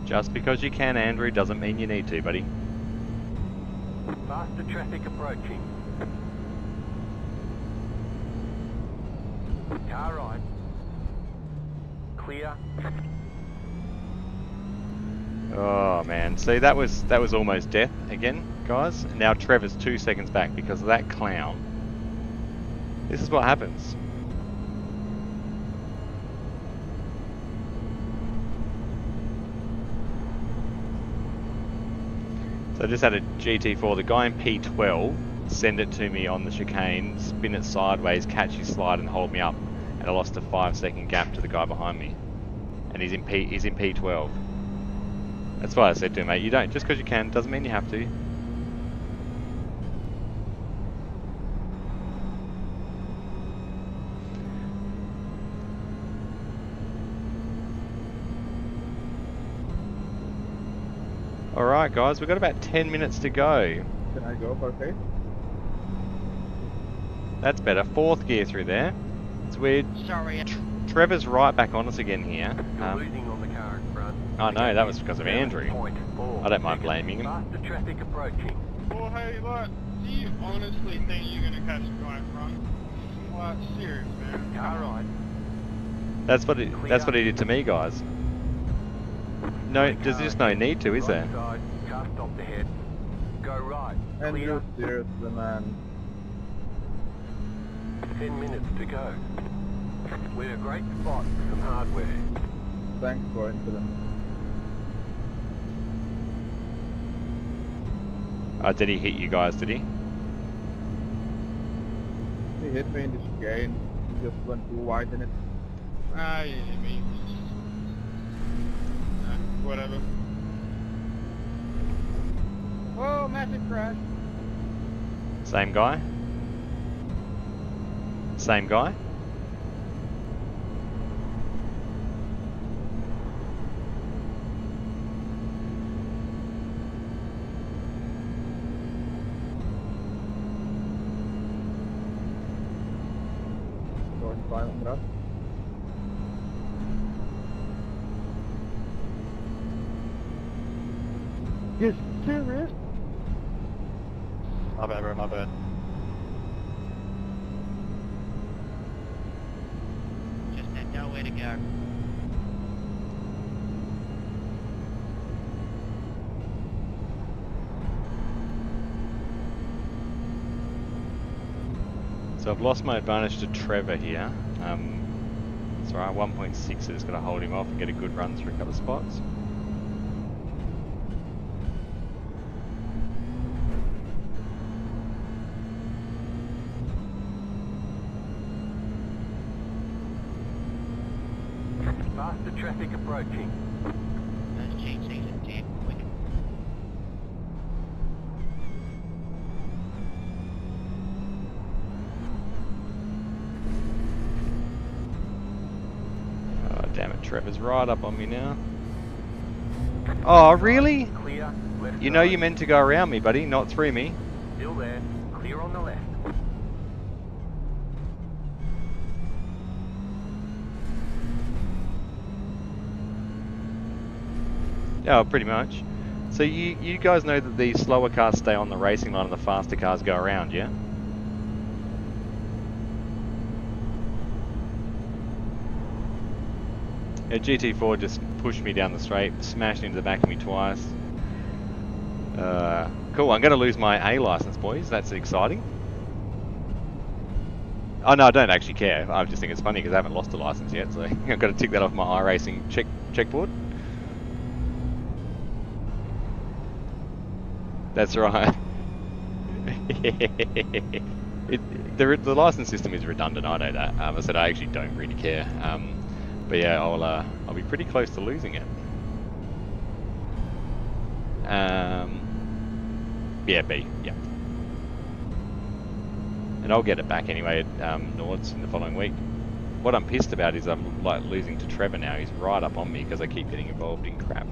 Just because you can, Andrew, doesn't mean you need to, buddy. Faster traffic approaching. Car right. Clear. Oh man, see that was almost death again, guys. Now Trevor's 2 seconds back because of that clown. This is what happens. So I just had a GT4, the guy in P12 send it to me on the chicane, spin it sideways, catch his slide and hold me up, and I lost a 5-second gap to the guy behind me. And he's in P12. That's why I said to him, mate, you don't, just because you can, doesn't mean you have to. Alright guys, we've got about 10 minutes to go. Can I go, okay? That's better. Fourth gear through there. So we're... Sorry. Trevor's right back on us again here. You're losing on the car in front. Oh no, that was because of Andrew. Point four. I don't mind blaming him. Faster traffic approaching. Well, hey, like, do you honestly think you're gonna catch the guy in front? Like, serious, man. Car right. That's what he did to me, guys. No, there's just no need to, is there? Right side, car stopped ahead. Go right. Clear. Serious, the man. 10 minutes to go. We're a great spot for some hardware. Thanks for incident. Did he hit you guys, did he? He hit me in the chicane. He just went too wide in it. Ah, yeah, I mean, whatever. Whoa, massive crash. Same guy? Same guy? Going 500. You serious? My bad, bro, my bad. Just had nowhere to go. So I've lost my advantage to Trevor here. It's alright, 1.6 is going to hold him off and get a good run through a couple of spots. Faster traffic approaching. Those GCs are damn quick. Oh, damn it, Trevor's right up on me now. Oh, really? Clear. Left You know side. you meant to go around me, buddy, not through me. Still there. Clear on the left. Yeah, pretty much. So you guys know that the slower cars stay on the racing line and the faster cars go around, yeah? Yeah, GT4 just pushed me down the straight, smashed into the back of me twice. Cool, I'm going to lose my A license, boys. That's exciting. Oh no, I don't actually care. I just think it's funny because I haven't lost a license yet, so I've got to tick that off my iRacing checkboard. That's right. The license system is redundant. I know that. I said I actually don't really care. But yeah, I'll be pretty close to losing it. Yeah, B. Yeah. And I'll get it back anyway at Nords in the following week. What I'm pissed about is I'm like losing to Trevor now. He's right up on me because I keep getting involved in crap.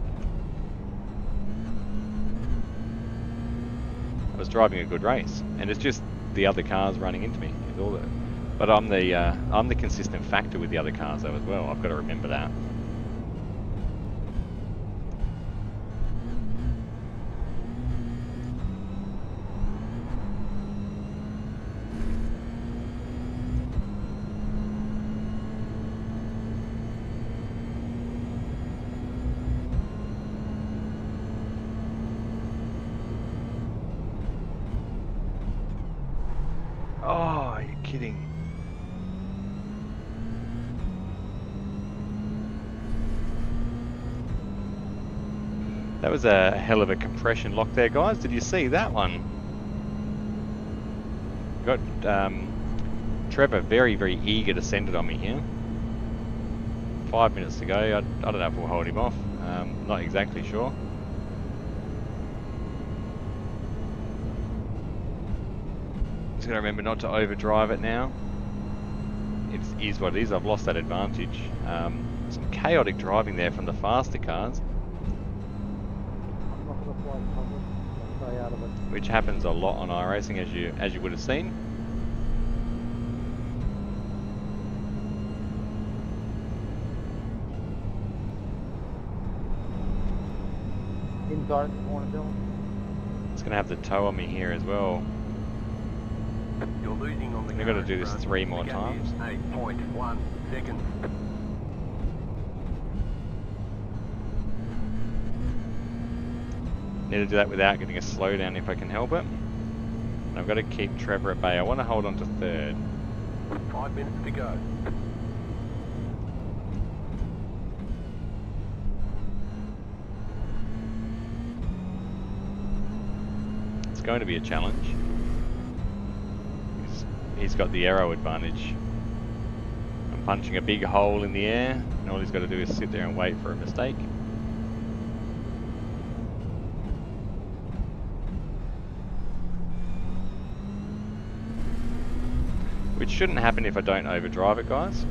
I was driving a good race, and it's just the other cars running into me. It's all that. But I'm the consistent factor with the other cars though as well. I've got to remember that. Oh, you're kidding. That was a hell of a compression lock there, guys. Did you see that one? Got Trevor very, very eager to send it on me here. 5 minutes to go. I don't know if we'll hold him off. Not exactly sure. Just gotta remember not to overdrive it now. It is what it is. I've lost that advantage. Some chaotic driving there from the faster cars, I'm not gonna fly cover. I'll stay out of it. which happens a lot on iRacing, as you would have seen. inside at the corner building. It's going to have the tow on me here as well. You're losing on the We've got to current do this front. 3 more The gap times. is 8.1 seconds. Need to do that without getting a slowdown if I can help it. And I've got to keep Trevor at bay. I want to hold on to third. 5 minutes to go. It's going to be a challenge. He's got the aero advantage. I'm punching a big hole in the air, and all he's got to do is sit there and wait for a mistake. Which shouldn't happen if I don't overdrive it, guys.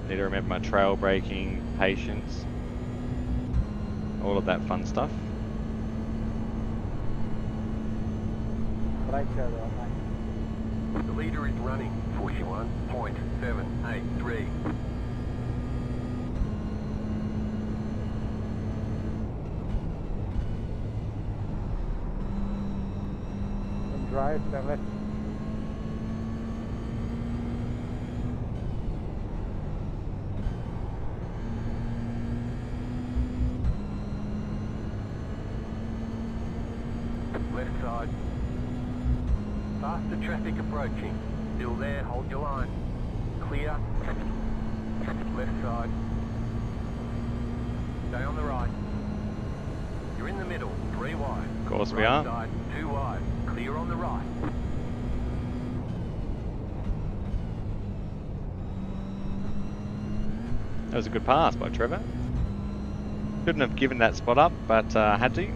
Need to remember my trail braking, patience, all of that fun stuff. Brake over, mate. The leader is running 41.783. And drive to the left. Left side. Faster traffic approaching. Still there, hold your line. Clear. Left side. Stay on the right. You're in the middle, 3 wide. Of course we Right are. side, 2 wide. Clear on the right. That was a good pass by Trevor. Couldn't have given that spot up, but had to.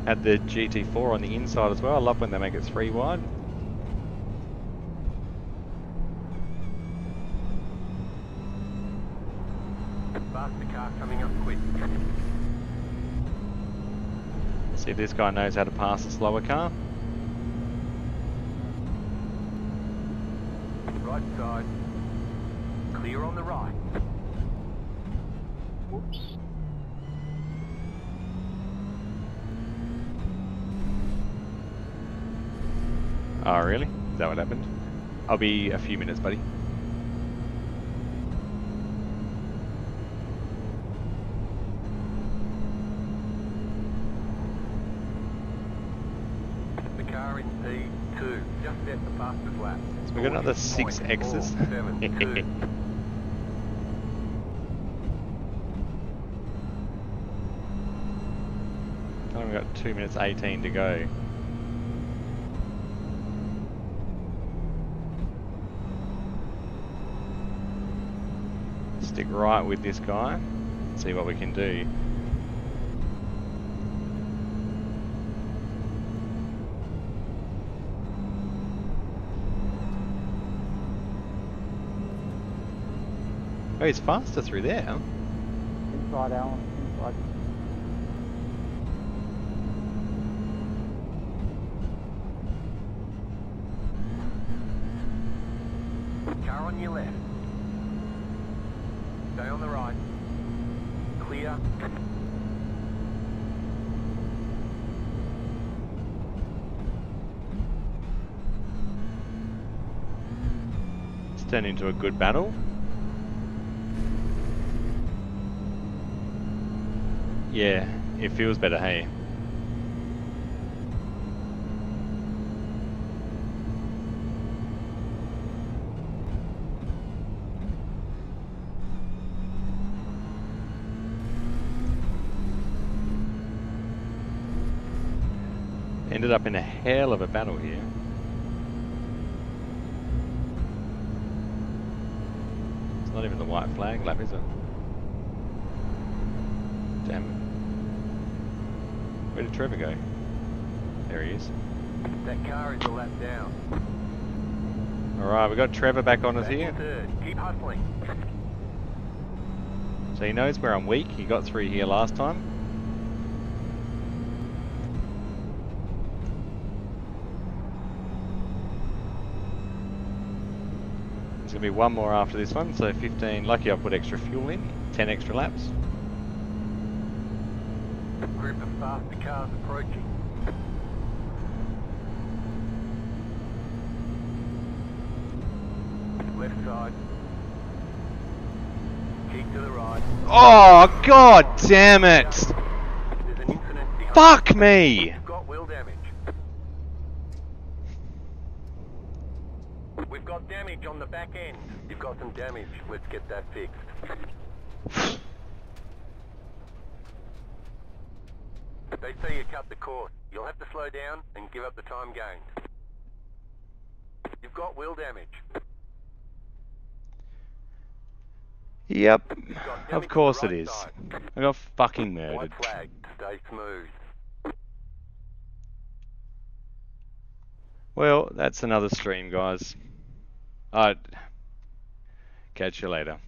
Had the GT4 on the inside as well. I love when they make it 3 wide. Faster car coming up quick. See if this guy knows how to pass a slower car. Right side. Clear on the right. Whoops. Oh, really? Is that what happened? I'll be a few minutes, buddy. The car in P2. Just set the fastest lap. So we've got another 6 X's. 40.472. We've got 2 minutes 18 to go. Stick right with this guy. See what we can do. Oh, he's faster through there. Inside, Alan. Inside. Car on your left. Stay on the right. Clear. It's turned into a good battle. Yeah, it feels better, hey. Ended up in a hell of a battle here. It's not even the white flag lap, is it? Damn it. Where did Trevor go? There he is. That car is a lap down. Alright, we got Trevor back on us Back in here. third. Keep hustling. So he knows where I'm weak. He got through here last time. There's going to be one more after this one, so 15. Lucky I put extra fuel in. 10 extra laps. group of faster cars approaching. Left side. Keep to the right. Oh, god damn it! There's an incident behind. Fuck me! You've got wheel damage. We've got damage on the back end. You've got some damage. Let's get that fixed. They say you cut the course. You'll have to slow down and give up the time gained. You've got wheel damage. Yep, You've got of damage course on the it right is. side. I got fucking murdered. White flag. Stay smooth. Well, that's another stream, guys. Alright, catch you later.